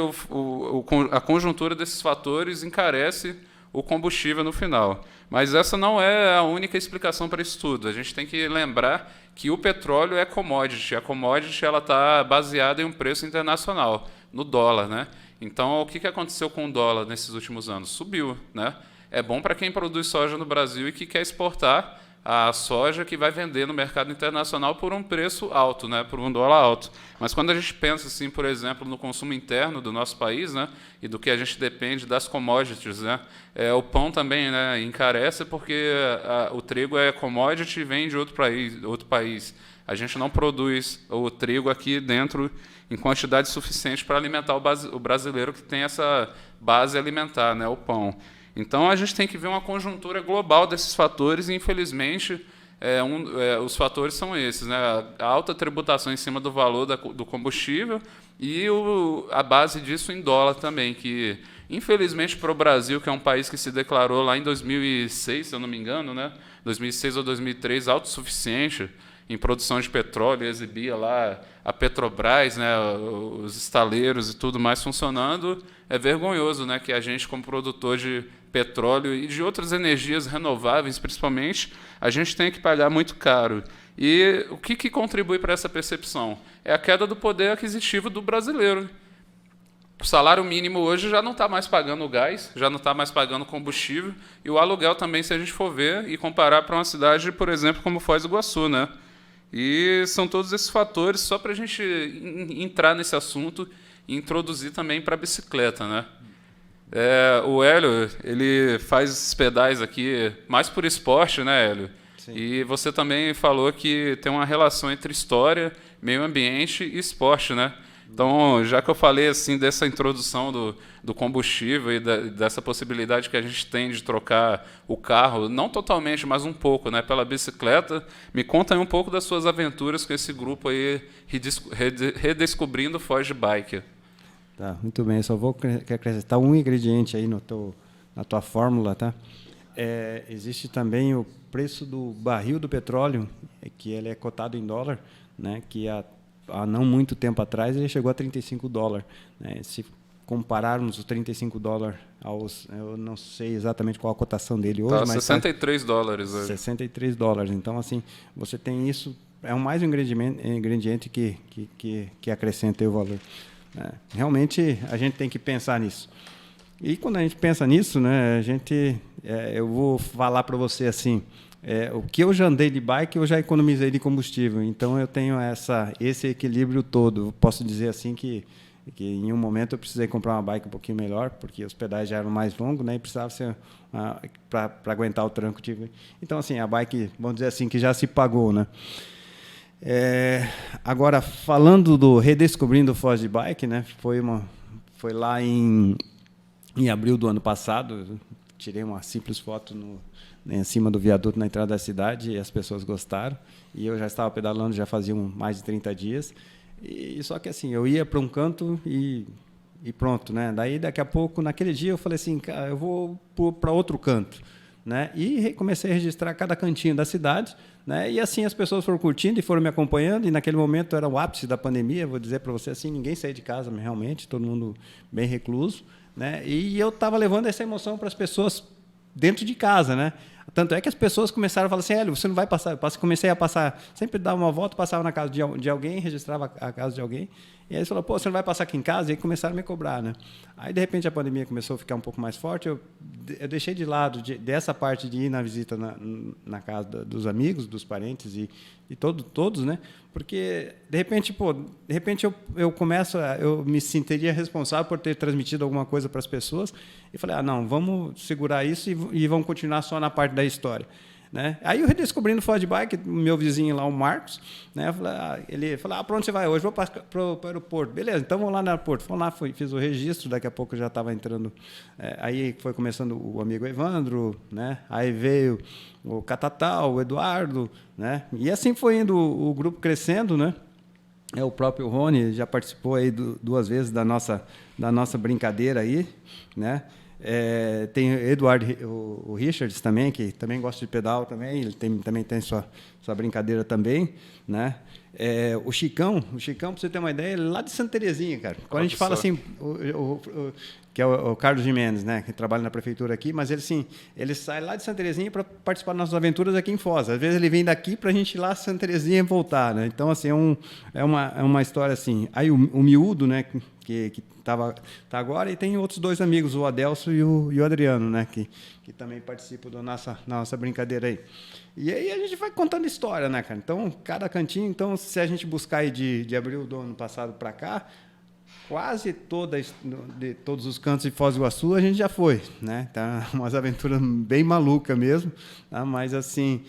a conjuntura desses fatores encarece o combustível no final. Mas essa não é a única explicação para isso tudo. A gente tem que lembrar que o petróleo é commodity. A commodity ela está baseada em um preço internacional, no dólar, né? Então, o que aconteceu com o dólar nesses últimos anos? Subiu, né? É bom para quem produz soja no Brasil e que quer exportar a soja que vai vender no mercado internacional por um preço alto, né, por um dólar alto. Mas quando a gente pensa, assim, por exemplo, no consumo interno do nosso país, né, e do que a gente depende das commodities, né, o pão também, né, encarece porque o trigo é commodity e vem de outro país. A gente não produz o trigo aqui dentro em quantidade suficiente para alimentar o brasileiro que tem essa base alimentar, né, o pão. Então, a gente tem que ver uma conjuntura global desses fatores e, infelizmente, os fatores são esses, né? A alta tributação em cima do valor do combustível e a base disso em dólar também, que, infelizmente, para o Brasil, que é um país que se declarou lá em 2006, se eu não me engano, né? 2006 ou 2003, autossuficiente em produção de petróleo, exibia lá a Petrobras, né, os estaleiros e tudo mais funcionando, é vergonhoso, né, que a gente, como produtor de petróleo e de outras energias renováveis, principalmente, a gente tem que pagar muito caro. E o que contribui para essa percepção? É a queda do poder aquisitivo do brasileiro. O salário mínimo hoje já não está mais pagando o gás, já não está mais pagando combustível, e o aluguel também, se a gente for ver e comparar para uma cidade, por exemplo, como Foz do Iguaçu, né? E são todos esses fatores, só para a gente entrar nesse assunto e introduzir também para a bicicleta, né? O Hélio, ele faz esses pedais aqui mais por esporte, né, Hélio? Sim. E você também falou que tem uma relação entre história, meio ambiente e esporte, né? Então, já que eu falei assim dessa introdução do combustível e dessa possibilidade que a gente tem de trocar o carro, não totalmente, mas um pouco, né, pela bicicleta, me conta aí um pouco das suas aventuras com esse grupo aí, redescobrindo Foz Bike. Tá, muito bem. Eu só vou acrescentar um ingrediente aí na tua fórmula, tá? Existe também o preço do barril do petróleo, que ele é cotado em dólar, né, que há não muito tempo atrás ele chegou a $35, né? Se compararmos os $35 eu não sei exatamente qual a cotação dele hoje, mas $63 hoje. $63. Então, assim, você tem isso, mais um ingrediente que acrescenta o valor. Realmente a gente tem que pensar nisso. E quando a gente pensa nisso, né, eu vou falar para você assim, o que eu já andei de bike, eu já economizei de combustível. Então, eu tenho esse equilíbrio todo. Eu posso dizer assim que em um momento eu precisei comprar uma bike um pouquinho melhor, porque os pedais já eram mais longos, né, e precisava ser para aguentar o tranco. Então, assim, a bike, vamos dizer assim, que já se pagou, né? Agora, falando do Redescobrindo Foz Bike, né, foi lá em abril do ano passado. Eu tirei uma simples foto em cima do viaduto na entrada da cidade e as pessoas gostaram. E eu já estava pedalando já fazia mais de 30 dias. E só que assim, eu ia para um canto e pronto, né? Daí daqui a pouco, naquele dia eu falei assim, cara, eu vou para outro canto, né? E comecei a registrar cada cantinho da cidade, né? E assim as pessoas foram curtindo e foram me acompanhando. E naquele momento era o ápice da pandemia, vou dizer para você assim, ninguém saía de casa realmente, todo mundo bem recluso, né? E eu estava levando essa emoção para as pessoas dentro de casa, né? Tanto é que as pessoas começaram a falar assim, Hélio, você não vai passar. Eu comecei a passar, sempre dava uma volta, passava na casa de alguém, registrava a casa de alguém. E aí eles falaram, você não vai passar aqui em casa? E aí começaram a me cobrar, né? Aí, de repente, a pandemia começou a ficar um pouco mais forte. Eu deixei de lado dessa parte de ir na visita na casa dos amigos, dos parentes e todos, né? Porque, de repente, eu me sentiria responsável por ter transmitido alguma coisa para as pessoas. E falei, não, vamos segurar isso e vamos continuar só na parte da história. Né? Aí eu redescobrindo Foz Bike, meu vizinho lá, o Marcos, né? Ele falou, para onde você vai hoje? Vou para o aeroporto. Beleza, então vamos lá no aeroporto. Fui lá, fiz o registro, daqui a pouco eu já estava entrando. Aí foi começando o amigo Evandro, né? Aí veio o Catatal, o Eduardo, né? E assim foi indo o grupo crescendo, né? O próprio Rony já participou aí 2 vezes da nossa brincadeira aí, né? Tem o Richards também, que também gosta de pedal também, ele também tem sua brincadeira também, né? O Chicão, para você ter uma ideia, ele é lá de Santa Terezinha, cara. Quando a gente fala assim, que é o Carlos Jimenez, né, que trabalha na prefeitura aqui, mas ele sai lá de Santa Terezinha para participar das nossas aventuras aqui em Foz. Às vezes ele vem daqui para a gente ir lá a Santa Terezinha e voltar, né? Então, assim, é uma história assim. Aí o Miúdo, né, que tá agora, e tem outros 2 amigos, o Adelso e o Adriano, né, que também participam da nossa brincadeira aí. E aí a gente vai contando história, né, cara? Então, cada cantinho, então, se a gente buscar aí de abril do ano passado para cá, quase de todos os cantos de Foz do Iguaçu a gente já foi, né? Tá umas aventuras bem malucas mesmo, tá? Mas assim,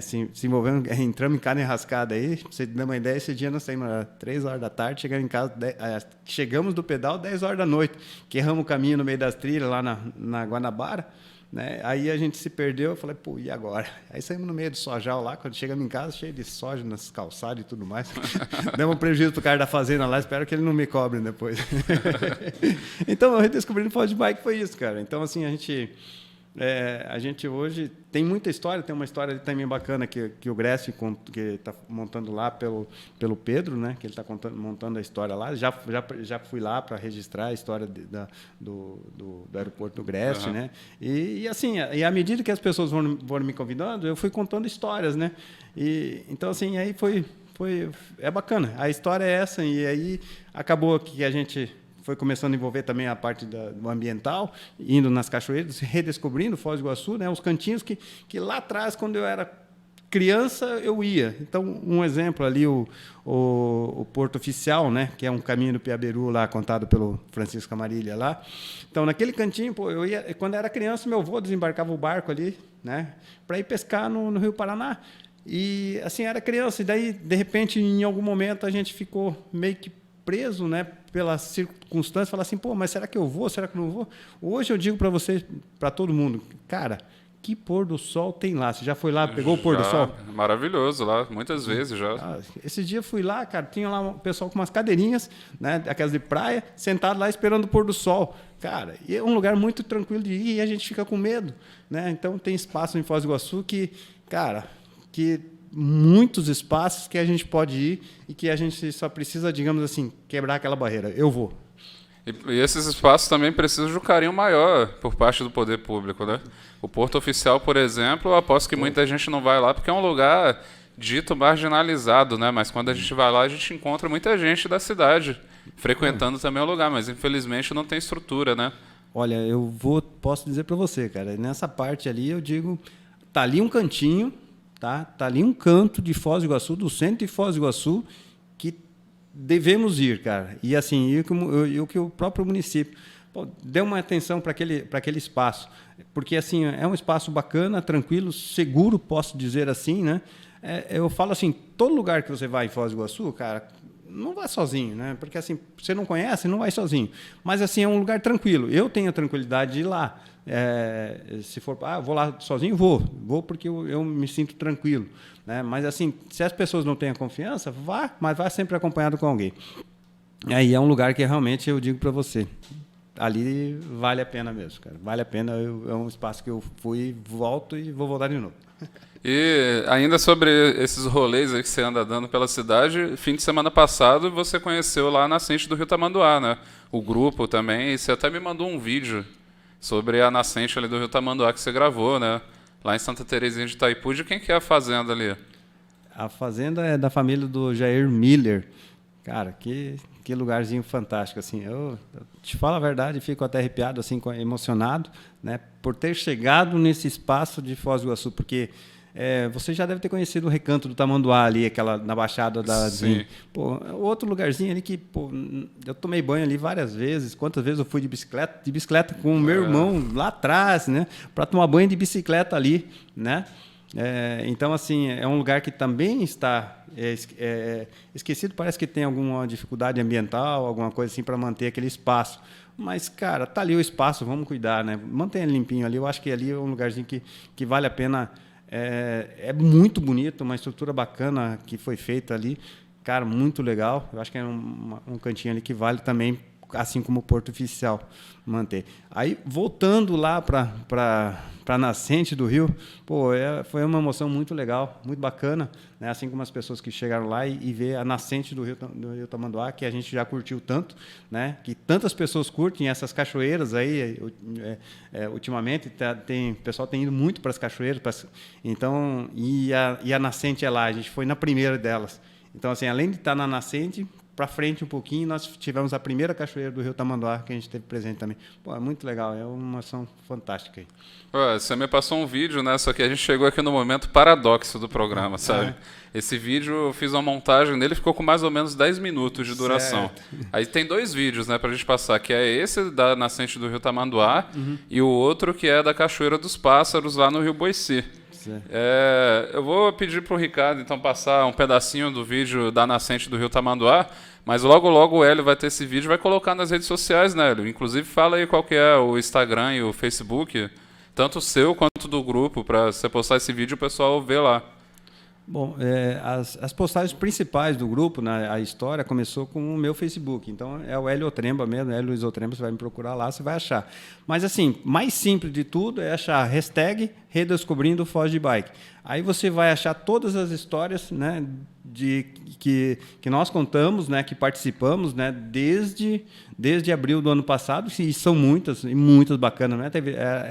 se envolvendo, entramos em cada enrascada aí, pra você ter uma ideia, esse dia nós saímos às 3 horas da tarde, chegamos em casa, chegamos do pedal 10 horas da noite, que erramos o caminho no meio das trilhas lá na Guanabara, né? Aí a gente se perdeu, eu falei, pô, e agora? Aí saímos no meio do sojal lá, quando chegamos em casa, cheio de soja nas calçadas e tudo mais. Demos um prejuízo pro cara da fazenda lá, espero que ele não me cobre depois. Então, eu redescobrindo Foz de Bike foi isso, cara. Então, assim, a gente hoje tem muita história, tem uma história também bacana que o Grécio, que está montando lá pelo Pedro, né? Que ele está montando a história lá. Já fui lá para registrar a história do aeroporto do Grécio, né? E assim, à medida que as pessoas foram me convidando, eu fui contando histórias, né? Então assim, aí é bacana. A história é essa, e aí acabou que a gente foi começando a envolver também a parte do ambiental, indo nas cachoeiras, redescobrindo Foz do Iguaçu, né? Os cantinhos que lá atrás, quando eu era criança, eu ia. Então, um exemplo ali, o Porto Oficial, né? Que é um caminho do Piaberu lá, contado pelo Francisco Camarilha lá. Então, naquele cantinho, pô, eu ia, quando era criança, meu avô desembarcava o barco ali, né? Para ir pescar no Rio Paraná. E, assim, era criança, e daí, de repente, em algum momento, a gente ficou meio que preso, né, pelas circunstâncias, falar assim, pô, mas será que eu vou? Será que não vou? Hoje eu digo para você, para todo mundo, cara, que pôr do sol tem lá? Você já foi lá, pegou o pôr do sol? Maravilhoso lá, muitas vezes já. Esse dia eu fui lá, cara, tinha lá um pessoal com umas cadeirinhas, né, aquelas de praia, sentado lá esperando o pôr do sol. Cara, e é um lugar muito tranquilo de ir e a gente fica com medo, né? Então tem espaço em Foz do Iguaçu que muitos espaços que a gente pode ir e que a gente só precisa, digamos assim, quebrar aquela barreira. Eu vou. E esses espaços também precisam de um carinho maior por parte do poder público, né? O Porto Oficial, por exemplo, eu aposto que muita gente não vai lá porque é um lugar dito marginalizado, né? Mas quando a gente vai lá, a gente encontra muita gente da cidade frequentando também o lugar, mas infelizmente não tem estrutura, né? Olha, posso dizer para você, cara, nessa parte ali eu digo, tá ali um cantinho, tá ali um canto de Foz do Iguaçu, do centro de Foz do Iguaçu, que devemos ir, cara. E assim, o que o próprio município dê uma atenção para aquele espaço, porque assim é um espaço bacana, tranquilo, seguro, posso dizer assim, né? Eu falo assim, todo lugar que você vai em Foz do Iguaçu, cara, não vá sozinho, né? Porque assim, você não conhece, não vai sozinho. Mas assim, é um lugar tranquilo. Eu tenho a tranquilidade de ir lá. Se for, vou lá sozinho, vou porque eu me sinto tranquilo, né? Mas assim, se as pessoas não têm a confiança, mas vá sempre acompanhado com alguém. Aí é um lugar que realmente eu digo para você, ali vale a pena mesmo, cara. Vale a pena, é um espaço que eu fui, volto e vou voltar de novo. E ainda sobre esses rolês aí que você anda dando pela cidade, fim de semana passado você conheceu lá a nascente do Rio Tamanduá, né? O grupo também, e você até me mandou um vídeo sobre a nascente ali do Rio Tamanduá que você gravou, né? Lá em Santa Terezinha de Itaipu. De quem que é a fazenda ali? A fazenda é da família do Jair Miller. Cara, que lugarzinho fantástico, assim. Eu te falo a verdade, fico até arrepiado, assim, emocionado, né? Por ter chegado nesse espaço de Foz do Iguaçu, porque você já deve ter conhecido o Recanto do Tamanduá ali, aquela na Baixada da... Sim. Outro lugarzinho ali que, eu tomei banho ali várias vezes. Quantas vezes eu fui de bicicleta com o meu irmão lá atrás, né? Para tomar banho de bicicleta ali, né? Então, assim, é um lugar que também está esquecido. Parece que tem alguma dificuldade ambiental, alguma coisa assim para manter aquele espaço. Mas, cara, tá ali o espaço, vamos cuidar, né? Mantenha limpinho ali. Eu acho que ali é um lugarzinho que vale a pena. É muito bonito, uma estrutura bacana que foi feita ali. Cara, muito legal. Eu acho que é um cantinho ali que vale também assim como o Porto Oficial manter. Aí, voltando lá para a nascente do rio, foi uma emoção muito legal, muito bacana, né? Assim como as pessoas que chegaram lá e ver a nascente do rio Tamanduá, que a gente já curtiu tanto, né? Que tantas pessoas curtem essas cachoeiras aí, ultimamente, o pessoal tem ido muito para as cachoeiras, então, e a nascente é lá, a gente foi na primeira delas. Então, assim, além de estar na nascente, para frente um pouquinho, nós tivemos a primeira cachoeira do rio Tamanduá, que a gente teve presente também. É muito legal, é uma ação fantástica aí. Você me passou um vídeo, né? Só que a gente chegou aqui no momento paradoxo do programa, sabe? Esse vídeo, eu fiz uma montagem dele, ficou com mais ou menos 10 minutos de duração. Certo. Aí tem 2 vídeos, né, pra gente passar, que é esse da nascente do rio Tamanduá e o outro que é da Cachoeira dos Pássaros, lá no Rio Boici. Eu vou pedir para o Ricardo, então, passar um pedacinho do vídeo da nascente do rio Tamanduá, mas logo o Hélio vai ter esse vídeo e vai colocar nas redes sociais, né, Hélio? Inclusive, fala aí qual que é o Instagram e o Facebook, tanto o seu quanto do grupo, para você postar esse vídeo e o pessoal ver lá. Bom, as postagens principais do grupo, né, a história, começou com o meu Facebook. Então, é o Hélio Otremba mesmo, Hélio Luiz Otremba, você vai me procurar lá, você vai achar. Mas, assim, mais simples de tudo é achar hashtag Redescobrindo Foz de Bike. Aí você vai achar todas as histórias, né, que nós contamos, né, que participamos, né, desde abril do ano passado, e são muitas, e muitas bacanas, né?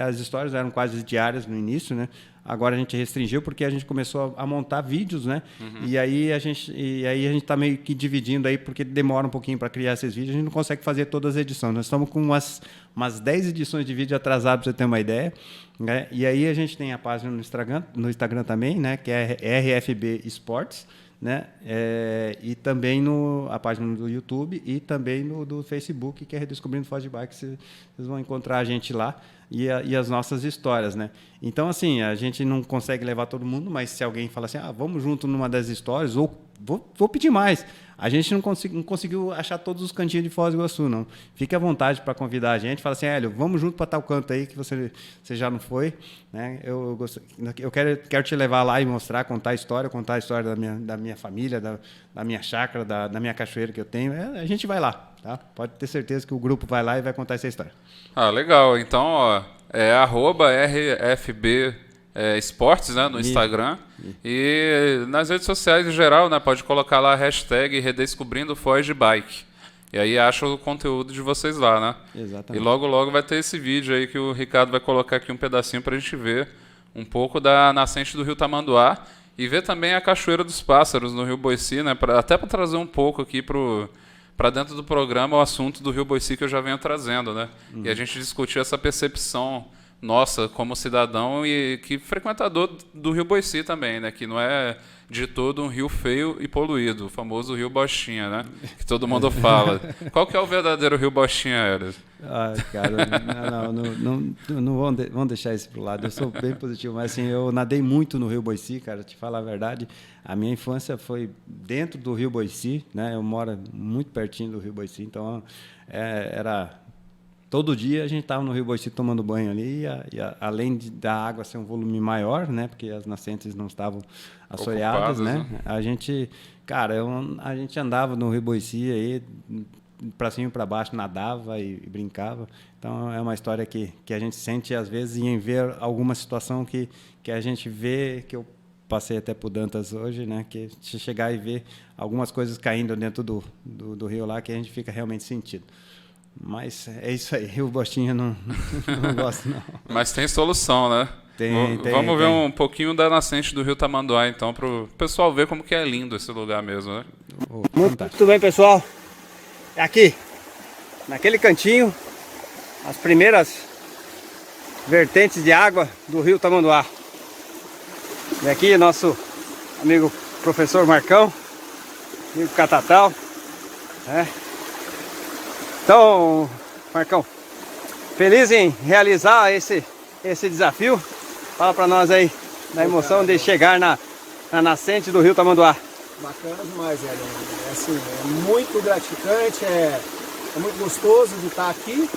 As histórias eram quase diárias no início, né? Agora a gente restringiu porque a gente começou a montar vídeos, né? E aí a gente está meio que dividindo aí, porque demora um pouquinho para criar esses vídeos, a gente não consegue fazer todas as edições. Nós estamos com umas 10 edições de vídeo atrasadas, para você ter uma ideia, né? E aí a gente tem a página no Instagram também, né? Que é RFB Esportes, né? E também a página do YouTube e também do Facebook, que é Redescobrindo Foz de Bike. Vocês vão encontrar a gente lá e as nossas histórias, né? Então, assim, a gente não consegue levar todo mundo, mas se alguém fala assim, vamos junto numa das histórias, ou vou pedir mais. A gente não conseguiu achar todos os cantinhos de Foz do Iguaçu, não. Fique à vontade para convidar a gente. Fala assim, Hélio, vamos junto para tal canto aí que você já não foi, né? Eu quero te levar lá e mostrar, contar a história da minha família, da minha chácara, da minha cachoeira que eu tenho. A gente vai lá, tá? Pode ter certeza que o grupo vai lá e vai contar essa história. Legal. Então, é @RFB Esportes, né, no Instagram. E nas redes sociais em geral, né, pode colocar lá a hashtag Redescobrindo Foz de Bike. E aí acha o conteúdo de vocês lá, né? Exatamente. E logo vai ter esse vídeo aí que o Ricardo vai colocar aqui um pedacinho para a gente ver um pouco da nascente do rio Tamanduá e ver também a Cachoeira dos Pássaros no Rio Boici, né? Até para trazer um pouco aqui para dentro do programa o assunto do Rio Boici que eu já venho trazendo, né? E a gente discutir essa percepção nossa como cidadão e que frequentador do Rio Boici também, né? Que não é de todo um rio feio e poluído, o famoso Rio Bostinha, né? Que todo mundo fala. Qual que é o verdadeiro Rio Bostinha, Hélio? Cara, não vamos deixar isso pro lado. Eu sou bem positivo, mas assim, eu nadei muito no Rio Boici, cara, te falar a verdade. A minha infância foi dentro do Rio Boici, né? Eu moro muito pertinho do Rio Boici, então era todo dia a gente estava no Rio Boici tomando banho ali, além da água ser um volume maior, né? Porque as nascentes não estavam assoreadas, né? A gente andava no Rio Boici aí, para cima e para baixo, nadava e brincava. Então é uma história que a gente sente às vezes em ver alguma situação que a gente vê, que eu passei até por Dantas hoje, né? Que se chegar e ver algumas coisas caindo dentro do rio lá, que a gente fica realmente sentido. Mas é isso aí, o Bostinha não gosto, não. Mas tem solução, né? Vamos ver um pouquinho da nascente do rio Tamanduá, então, para o pessoal ver como que é lindo esse lugar mesmo, né? Muito bem, pessoal. É aqui, naquele cantinho, as primeiras vertentes de água do rio Tamanduá. E aqui nosso amigo professor Marcão, amigo Catatal, né? Então, Marcão, feliz em realizar esse desafio. Fala para nós aí da emoção de chegar na nascente do rio Tamanduá. Bacana demais, Hélio. É muito gratificante, é muito gostoso de estar aqui.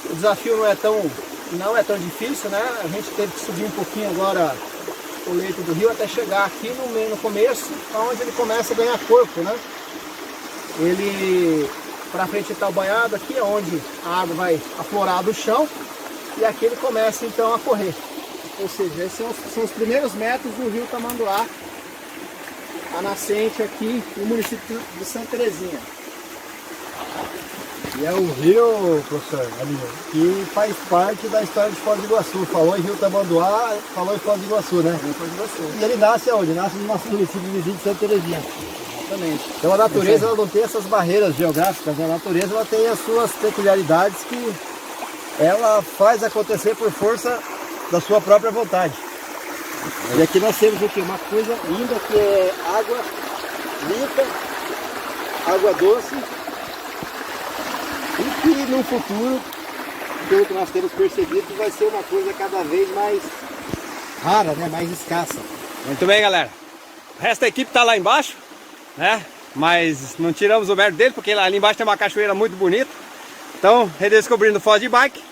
O desafio não é tão difícil, né? A gente teve que subir um pouquinho agora o leito do rio até chegar aqui no começo, onde ele começa a ganhar corpo, né? Para frente ele está o banhado, aqui é onde a água vai aflorar do chão e aqui ele começa então a correr. Ou seja, esses são os primeiros metros do rio Tamanduá, a nascente aqui no município de Santa Terezinha. E é um rio, professor, que faz parte da história de Foz do Iguaçu. Falou em Rio Tamanduá, falou em Foz do Iguaçu, né? Foz do Iguaçu. E ele nasce aonde? Nasce no nosso município vizinho de Santa Terezinha. Exatamente. Então a natureza ela não tem essas barreiras geográficas, a natureza ela tem as suas peculiaridades que ela faz acontecer por força da sua própria vontade. E aqui nós temos o quê? Uma coisa linda que é água limpa, água doce, e que no futuro, pelo que nós temos percebido, vai ser uma coisa cada vez mais rara, né? Mais escassa. Muito bem, galera. O resto da equipe está lá embaixo, né? Mas não tiramos o mérito dele, porque ali embaixo tem uma cachoeira muito bonita. Então, redescobrindo Foz de Bike,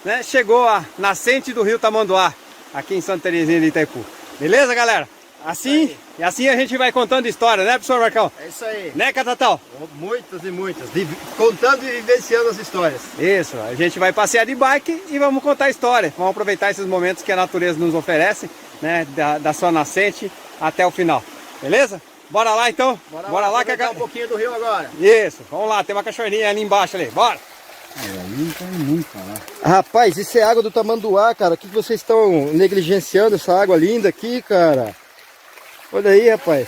né? Chegou a nascente do rio Tamanduá, aqui em Santa Terezinha de Itaipu. Beleza, galera? Assim a gente vai contando história, né, professor Marcão? É isso aí. Né, Catatal? Muitas e muitas. Contando e vivenciando as histórias. Isso, a gente vai passear de bike e vamos contar a história. Vamos aproveitar esses momentos que a natureza nos oferece, né, da sua nascente até o final. Beleza? Bora lá então? Bora lá que a um pouquinho do rio agora. Isso, vamos lá, tem uma cachoeirinha ali embaixo ali, bora! Rapaz, isso é água do Tamanduá, cara. O que vocês estão negligenciando essa água linda aqui, cara? Olha aí, rapaz.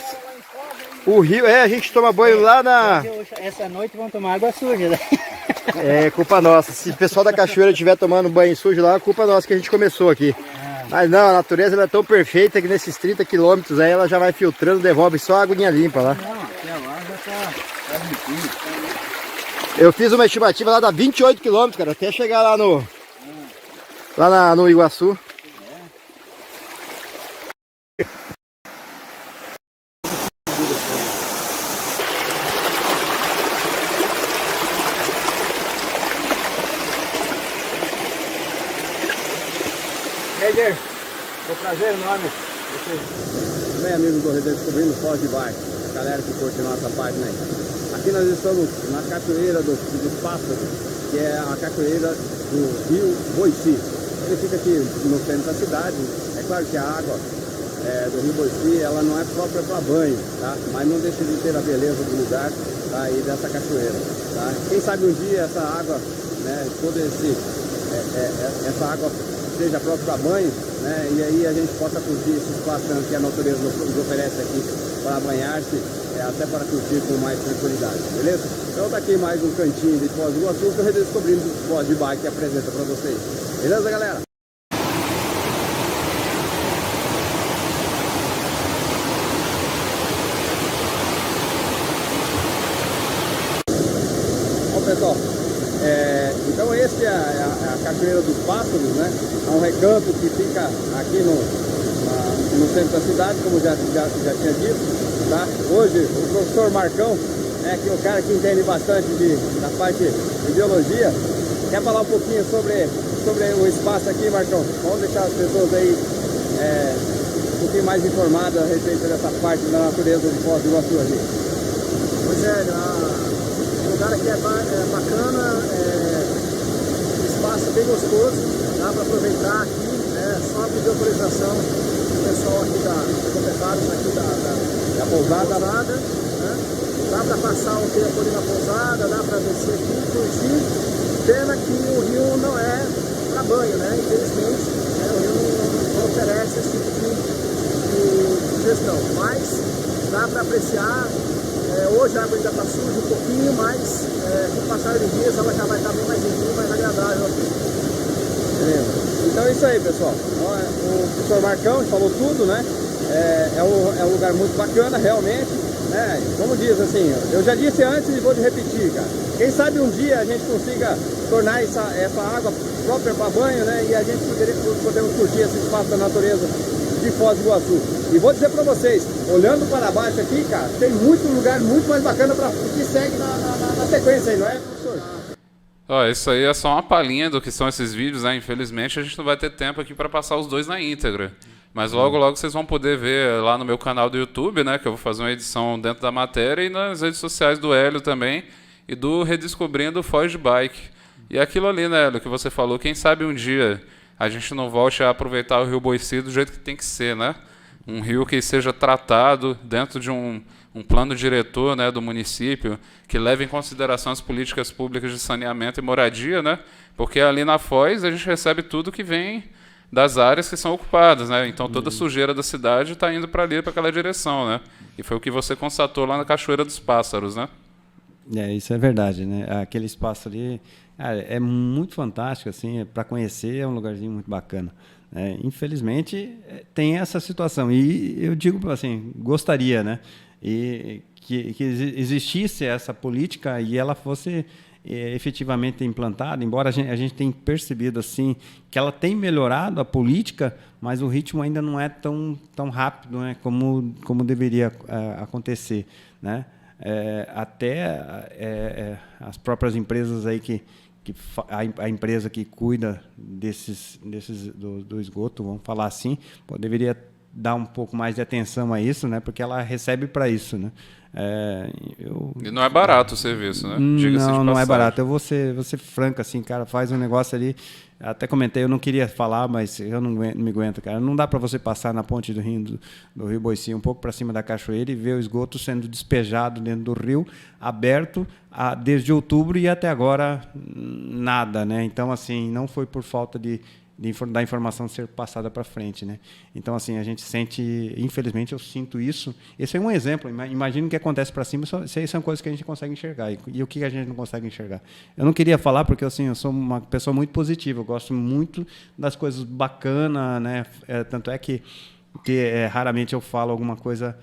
O rio, a gente toma banho lá na... Essa noite vão tomar água suja, né? É, culpa nossa. Se o pessoal da cachoeira estiver tomando banho sujo lá, é culpa nossa que a gente começou aqui. Mas não, a natureza ela é tão perfeita que nesses 30 quilômetros aí ela já vai filtrando, devolve só a aguinha limpa lá. Não, aqui agora já tá limpinho. Eu fiz uma estimativa lá, dá 28 quilômetros, cara, até chegar lá no... Lá no Iguaçu. Heider, foi um prazer enorme. Bem, amigos do Redescobrindo Foz de Bike, a galera que curte nossa página aí. Aqui nós estamos na cachoeira dos Pássaros, que é a cachoeira do rio Boici. Ele fica aqui no centro da cidade. É claro que a água do rio Boici ela não é própria para banho, tá? Mas não deixa de ter a beleza do lugar, tá? E dessa cachoeira. Tá? Quem sabe um dia essa água, né, essa água seja própria para banho, né? E aí a gente possa curtir esse espaço que a natureza nos oferece aqui para banhar-se, até para curtir com mais tranquilidade, beleza? Então tá aqui mais um cantinho de Foz do Iguaçu que eu redescobrindo o Foz de Bike que apresenta para vocês. Beleza, galera? Bom, pessoal, então esse é a Cachoeira dos Pássaros, né? É um recanto que fica aqui no centro da cidade, como já tinha dito. Tá? Hoje o professor Marcão, que é o cara que entende bastante da parte de biologia, quer falar um pouquinho sobre o espaço aqui, Marcão. Vamos deixar as pessoas aí um pouquinho mais informadas a respeito dessa parte da natureza de Foz do Iguaçu ali. Pois é, o lugar aqui é bacana, o espaço é bem gostoso, dá para aproveitar aqui, só pedir autorização do pessoal aqui dos proprietários aqui da pousada, né? Dá para passar um tempo ali na pousada, dá para descer aqui, curtir. Pena que o rio não é para banho, né? Infelizmente, o rio não oferece esse tipo de sugestão, mas dá para apreciar. Hoje a água ainda está suja um pouquinho, mas com o passar de dias ela já vai estar bem mais limpinha, mais agradável aqui. Beleza. Então é isso aí, pessoal. O professor Marcão falou tudo, né? É um lugar muito bacana, realmente, né? Como diz assim, eu já disse antes e vou repetir, cara. Quem sabe um dia a gente consiga tornar essa água própria para banho, né? E a gente podemos curtir esse espaço da natureza de Foz do Iguaçu. E vou dizer para vocês, olhando para baixo aqui, cara, tem muito lugar muito mais bacana que segue na sequência aí, não é, professor? Isso aí é só uma palhinha do que são esses vídeos, né? Infelizmente a gente não vai ter tempo aqui para passar os dois na íntegra. Mas logo vocês vão poder ver lá no meu canal do YouTube, né? Que eu vou fazer uma edição dentro da matéria e nas redes sociais do Hélio também. e do Redescobrindo Foz de Bike. E aquilo ali, né, Hélio, que você falou, quem sabe um dia a gente não volte a aproveitar o Rio Boici do jeito que tem que ser, né? Um rio que seja tratado dentro de um plano diretor, né, do município, que leve em consideração as políticas públicas de saneamento e moradia, né? Porque ali na Foz a gente recebe tudo que vem das áreas que são ocupadas, né? Então toda a sujeira da cidade está indo para ali, para aquela direção, né? E foi o que você constatou lá na Cachoeira dos Pássaros, né? Isso é verdade, né? Aquele espaço ali é muito fantástico, assim, para conhecer, é um lugarzinho muito bacana. Infelizmente, tem essa situação. E eu digo, assim, gostaria, né? E que existisse essa política e ela fosse efetivamente implantada, embora a gente tenha percebido assim que ela tem melhorado a política, mas o ritmo ainda não é tão rápido, né, como deveria acontecer, né? Até as próprias empresas aí a empresa que cuida do esgoto, vamos falar assim, deveria dar um pouco mais de atenção a isso, né? Porque ela recebe para isso, né? E não é barato o serviço, né? Não é barato. Eu vou ser franco, assim, cara, faz um negócio ali. Até comentei, eu não queria falar, mas eu não me aguento, cara. Não dá para você passar na ponte do Rio Boici, um pouco para cima da cachoeira, e ver o esgoto sendo despejado dentro do rio, aberto desde outubro e até agora nada, né? Então, assim, não foi por falta da informação ser passada para frente, né? Então, assim, a gente sente, infelizmente, eu sinto isso. Esse é um exemplo. Imagina o que acontece para cima, isso aí são coisas que a gente consegue enxergar. E o que a gente não consegue enxergar? Eu não queria falar porque, assim, eu sou uma pessoa muito positiva, eu gosto muito das coisas bacanas, né? Tanto é que raramente eu falo alguma coisa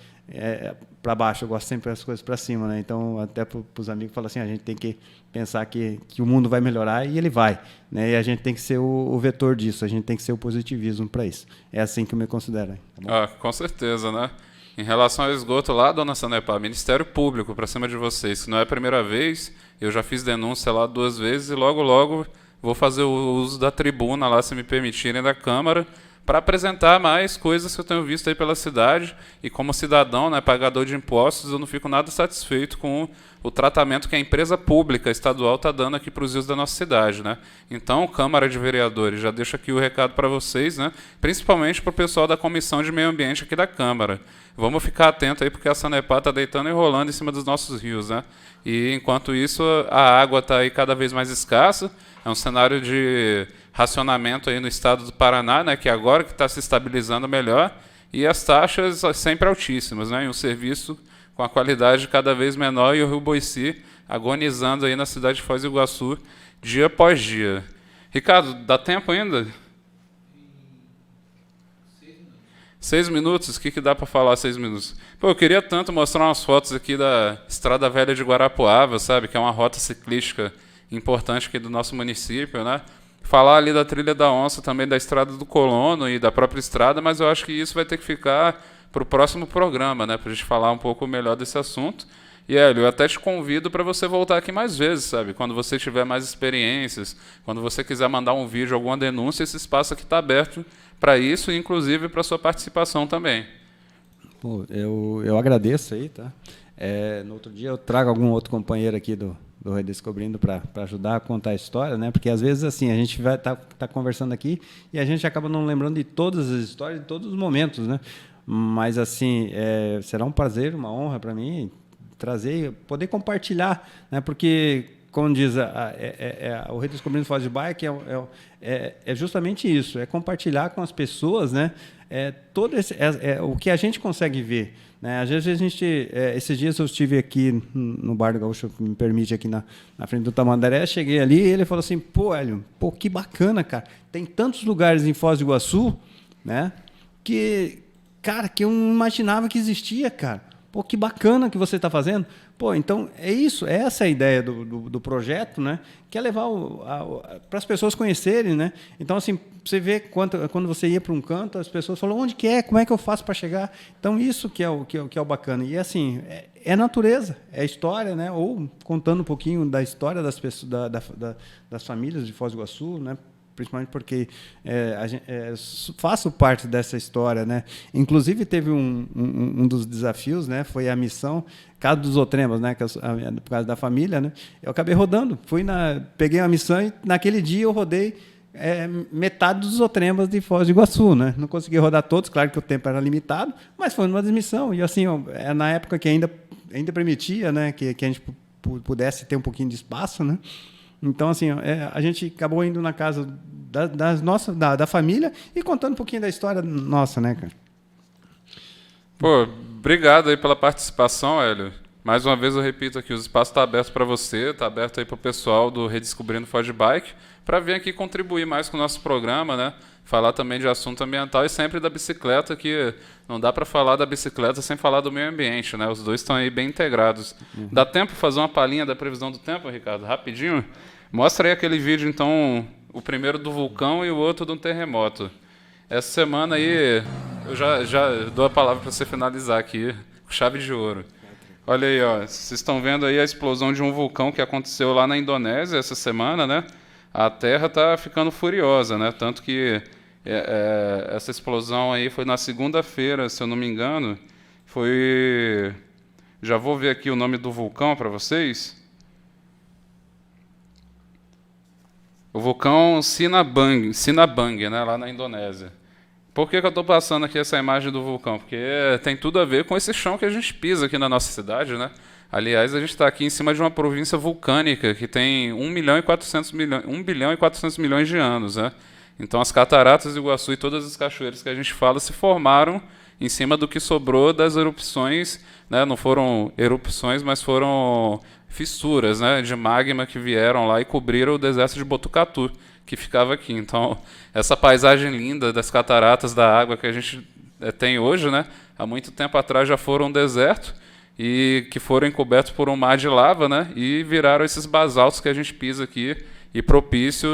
para baixo, eu gosto sempre das coisas para cima, né? Então, até para os amigos, falo assim, a gente tem que pensar que o mundo vai melhorar, e ele vai, né? E a gente tem que ser o vetor disso, a gente tem que ser o positivismo para isso. É assim que eu me considero. Tá bom? Com certeza, né? Em relação ao esgoto lá, dona Sanepar, Ministério Público para cima de vocês, que não é a primeira vez, eu já fiz denúncia lá 2 vezes e logo vou fazer o uso da tribuna lá, se me permitirem, da Câmara, para apresentar mais coisas que eu tenho visto aí pela cidade. E como cidadão, né, pagador de impostos, eu não fico nada satisfeito com o tratamento que a empresa pública estadual está dando aqui para os rios da nossa cidade, né? Então, Câmara de Vereadores, já deixo aqui o recado para vocês, né, principalmente para o pessoal da Comissão de Meio Ambiente aqui da Câmara. Vamos ficar atento aí, porque a Sanepar está deitando e rolando em cima dos nossos rios, né? E, enquanto isso, a água está aí cada vez mais escassa. É um cenário de racionamento aí no estado do Paraná, né, que agora que está se estabilizando melhor, e as taxas sempre altíssimas, né, e um serviço com a qualidade cada vez menor, e o Rio Boici agonizando aí na cidade de Foz do Iguaçu dia após dia. Ricardo, dá tempo ainda? 6 minutos? O que dá para falar 6 minutos? Pô, eu queria tanto mostrar umas fotos aqui da Estrada Velha de Guarapuava, sabe, que é uma rota ciclística importante aqui do nosso município, né? Falar ali da Trilha da Onça, também da Estrada do Colono e da própria estrada, mas eu acho que isso vai ter que ficar para o próximo programa, né? Para a gente falar um pouco melhor desse assunto. E, Hélio, eu até te convido para você voltar aqui mais vezes, sabe? Quando você tiver mais experiências, quando você quiser mandar um vídeo, alguma denúncia, esse espaço aqui está aberto para isso, e inclusive para a sua participação também. Pô, eu agradeço aí, tá? No outro dia eu trago algum outro companheiro aqui do Redescobrindo para ajudar a contar a história, né? Porque às vezes assim a gente vai tá conversando aqui e a gente acaba não lembrando de todas as histórias, de todos os momentos, né? Mas assim será um prazer, uma honra para mim poder compartilhar, né? Porque, como diz o Redescobrindo Foz de Bike, é justamente isso, é compartilhar com as pessoas, né? O que a gente consegue ver, né? Às vezes esses dias eu estive aqui no Bar do Gaúcho, que me permite, aqui na frente do Tamandaré, cheguei ali e ele falou assim, pô, Hélio, que bacana, cara, tem tantos lugares em Foz do Iguaçu, né? Que eu não imaginava que existia, cara. Pô, que bacana que você está fazendo. Pô, então é isso, é essa a ideia do projeto, né? Que é levar para as pessoas conhecerem, né? Então, assim, você vê quando você ia para um canto, as pessoas falam, onde que é? Como é que eu faço para chegar? Então, isso que é o bacana. E, assim, é natureza, é história, né? Ou contando um pouquinho da história das pessoas, das famílias de Foz do Iguaçu, né? principalmente porque faço parte dessa história, né? Inclusive teve um dos desafios, né? Foi a missão Casa dos Outremas, né? Por causa da família, né? Eu acabei rodando, peguei a missão e naquele dia eu rodei metade dos Outremas de Foz do Iguaçu, né? Não consegui rodar todos, claro que o tempo era limitado, mas foi uma missão e assim na época que ainda permitia, né? Que a gente pudesse ter um pouquinho de espaço, né? Então, assim, a gente acabou indo na casa da família e contando um pouquinho da história nossa, né, cara? Pô, obrigado aí pela participação, Hélio. Mais uma vez eu repito aqui, o espaço está aberto para você, está aberto aí para o pessoal do Redescobrindo Foz de Bike, para vir aqui contribuir mais com o nosso programa, né? Falar também de assunto ambiental e sempre da bicicleta, que não dá para falar da bicicleta sem falar do meio ambiente, né? Os dois estão aí bem integrados. Dá tempo de fazer uma palhinha da previsão do tempo, Ricardo? Rapidinho? Mostra aí aquele vídeo, então, o primeiro do vulcão e o outro do terremoto. Essa semana aí, eu já dou a palavra para você finalizar aqui, com chave de ouro. Olha aí, ó, vocês estão vendo aí a explosão de um vulcão que aconteceu lá na Indonésia essa semana, né? A Terra está ficando furiosa, né? Tanto que essa explosão aí foi na segunda-feira, se eu não me engano. Já vou ver aqui o nome do vulcão para vocês. O vulcão Sinabang, né? Lá na Indonésia. Por que eu estou passando aqui essa imagem do vulcão? Porque tem tudo a ver com esse chão que a gente pisa aqui na nossa cidade, né? Aliás, a gente está aqui em cima de uma província vulcânica que tem 1 bilhão e 400 milhões de anos, né? Então, as cataratas do Iguaçu e todas as cachoeiras que a gente fala se formaram em cima do que sobrou das erupções, né? Não foram erupções, mas foram fissuras, né? De magma que vieram lá e cobriram o deserto de Botucatu, que ficava aqui. Então, essa paisagem linda das cataratas da água que a gente tem hoje, né? Há muito tempo atrás já foram um deserto, e que foram encobertos por um mar de lava, né? E viraram esses basaltos que a gente pisa aqui, e propício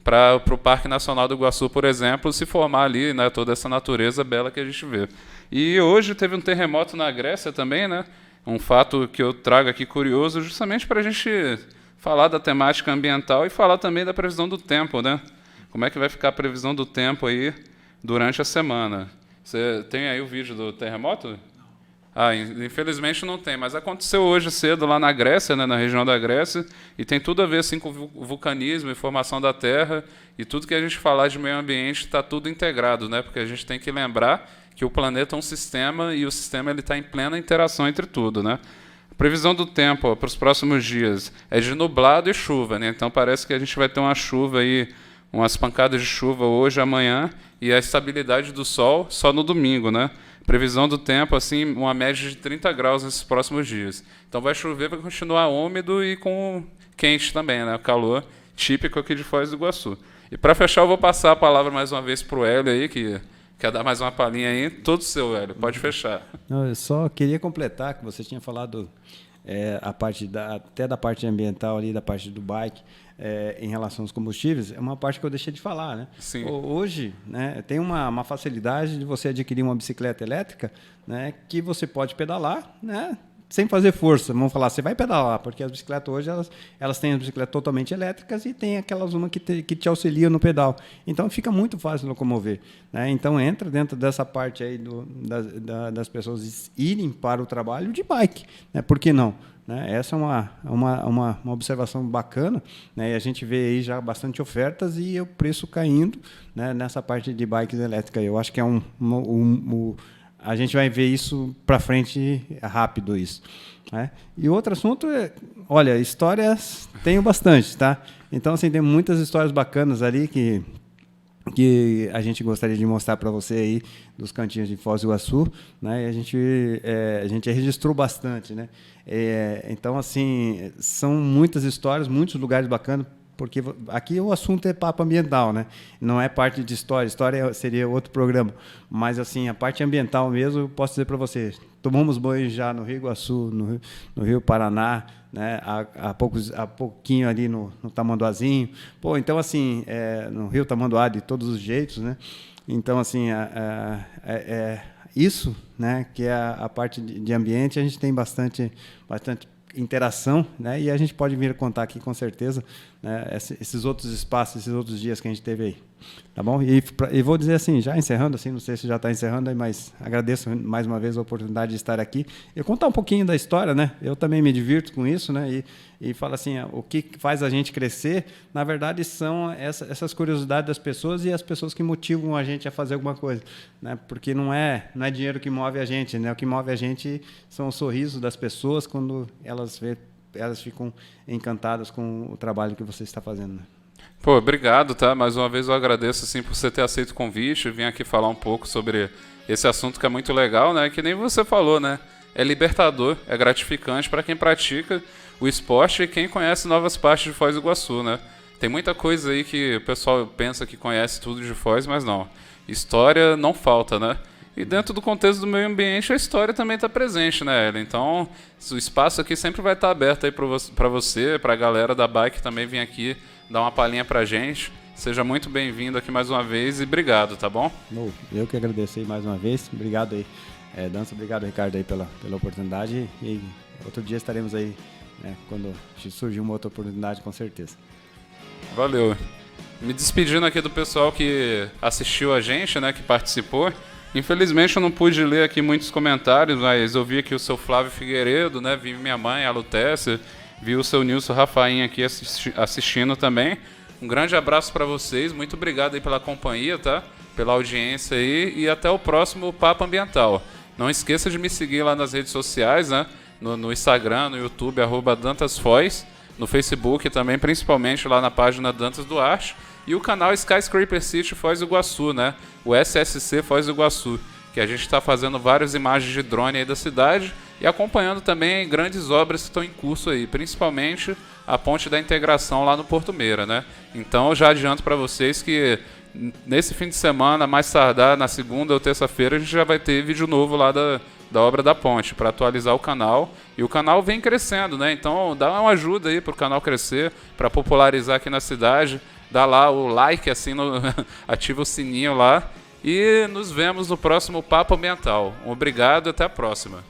para o Parque Nacional do Iguaçu, por exemplo, se formar ali, né? Toda essa natureza bela que a gente vê. E hoje teve um terremoto na Grécia também, né? Um fato que eu trago aqui curioso, justamente para a gente falar da temática ambiental e falar também da previsão do tempo, né? Como é que vai ficar a previsão do tempo aí durante a semana? Você tem aí o vídeo do terremoto? Infelizmente não tem, mas aconteceu hoje cedo lá na Grécia, né, na região da Grécia, e tem tudo a ver assim, com o vulcanismo e formação da Terra, e tudo que a gente falar de meio ambiente está tudo integrado, né, porque a gente tem que lembrar que o planeta é um sistema e o sistema está em plena interação entre tudo, né? A previsão do tempo para os próximos dias é de nublado e chuva, né? Então parece que a gente vai ter uma chuva aí, umas pancadas de chuva hoje, amanhã, e a estabilidade do sol só no domingo, né? Previsão do tempo, assim, uma média de 30 graus nesses próximos dias. Então vai chover, vai continuar úmido e com quente também, né? O calor típico aqui de Foz do Iguaçu. E para fechar, eu vou passar a palavra mais uma vez para o Hélio aí, que quer dar mais uma palhinha aí. Todo seu, Hélio. Pode fechar. Não, eu só queria completar que você tinha falado a parte até da parte ambiental ali, da parte do bike, em relação aos combustíveis, é uma parte que eu deixei de falar, né? Sim. Hoje, né, tem uma facilidade de você adquirir uma bicicleta elétrica, né, que você pode pedalar, né, sem fazer força. Vamos falar, você vai pedalar, porque as bicicletas hoje elas têm as bicicletas totalmente elétricas e tem aquelas que te auxiliam no pedal. Então fica muito fácil locomover, né? Então entra dentro dessa parte aí das pessoas irem para o trabalho de bike, né? Por que não? Né? Essa é uma observação bacana, né? E a gente vê aí já bastante ofertas e o preço caindo, né, nessa parte de bikes elétricas. Eu acho que é a gente vai ver isso para frente rápido, isso, né? E outro assunto olha, histórias tenho bastante, tá? Então, assim, tem muitas histórias bacanas ali que a gente gostaria de mostrar para você aí dos cantinhos de Foz do Iguaçu, né? E a gente registrou bastante, né? Então, assim, são muitas histórias, muitos lugares bacanas, porque aqui o assunto é papo ambiental, né? Não é parte de história. História seria outro programa. Mas, assim, a parte ambiental mesmo, eu posso dizer para você, tomamos banho já no Rio Iguaçu, no Rio Paraná, né? Há pouquinho ali no Tamanduazinho. Pô, então, assim, no Rio Tamanduá, de todos os jeitos, né? Então, assim, isso, né, que é a parte de ambiente, a gente tem bastante interação, né? E a gente pode vir contar aqui com certeza, né, esses outros espaços, esses outros dias que a gente teve aí. Tá bom? E vou dizer assim, já encerrando, assim, não sei se já está encerrando aí, mas agradeço mais uma vez a oportunidade de estar aqui e contar um pouquinho da história, né? Eu também me divirto com isso, né? E falo assim, o que faz a gente crescer, na verdade, são essas curiosidades das pessoas e as pessoas que motivam a gente a fazer alguma coisa, né? Porque não é dinheiro que move a gente, né? O que move a gente são os sorrisos das pessoas quando elas ficam encantadas com o trabalho que você está fazendo, né? Pô, obrigado, tá? Mais uma vez eu agradeço assim, por você ter aceito o convite e vir aqui falar um pouco sobre esse assunto que é muito legal, né? Que nem você falou, né? É libertador, é gratificante para quem pratica o esporte e quem conhece novas partes de Foz do Iguaçu, né? Tem muita coisa aí que o pessoal pensa que conhece tudo de Foz, mas não. História não falta, né? E dentro do contexto do meio ambiente, a história também está presente, né, Ellen? Então, o espaço aqui sempre vai estar aberto aí para você, para a galera da bike também vir aqui dar uma palhinha pra gente. Seja muito bem-vindo aqui mais uma vez e obrigado, tá bom? Eu que agradeço aí mais uma vez. Obrigado aí, Dança. Obrigado, Ricardo, aí pela oportunidade. E outro dia estaremos aí, né, quando surgir uma outra oportunidade, com certeza. Valeu. Me despedindo aqui do pessoal que assistiu a gente, né, que participou. Infelizmente eu não pude ler aqui muitos comentários, mas eu vi aqui o seu Flávio Figueiredo, né, vi minha mãe, a Lutécia, vi o seu Nilson Rafaim aqui assistindo também. Um grande abraço para vocês, muito obrigado aí pela companhia, tá? Pela audiência aí e até o próximo Papo Ambiental. Não esqueça de me seguir lá nas redes sociais, né? No Instagram, no YouTube, @DantasFoz, no Facebook também, principalmente lá na página Dantas Duarte, e o canal Skyscraper City Foz do Iguaçu, né? O SSC Foz do Iguaçu, que a gente está fazendo várias imagens de drone aí da cidade e acompanhando também grandes obras que estão em curso aí, principalmente a Ponte da Integração lá no Porto Meira, né? Então eu já adianto para vocês que nesse fim de semana, mais tardar, na segunda ou terça-feira, a gente já vai ter vídeo novo lá da obra da ponte, para atualizar o canal. E o canal vem crescendo, né? Então dá uma ajuda aí para o canal crescer, para popularizar aqui na cidade. Dá lá o like, assim, ativa o sininho lá. E nos vemos no próximo Papo Ambiental. Obrigado e até a próxima.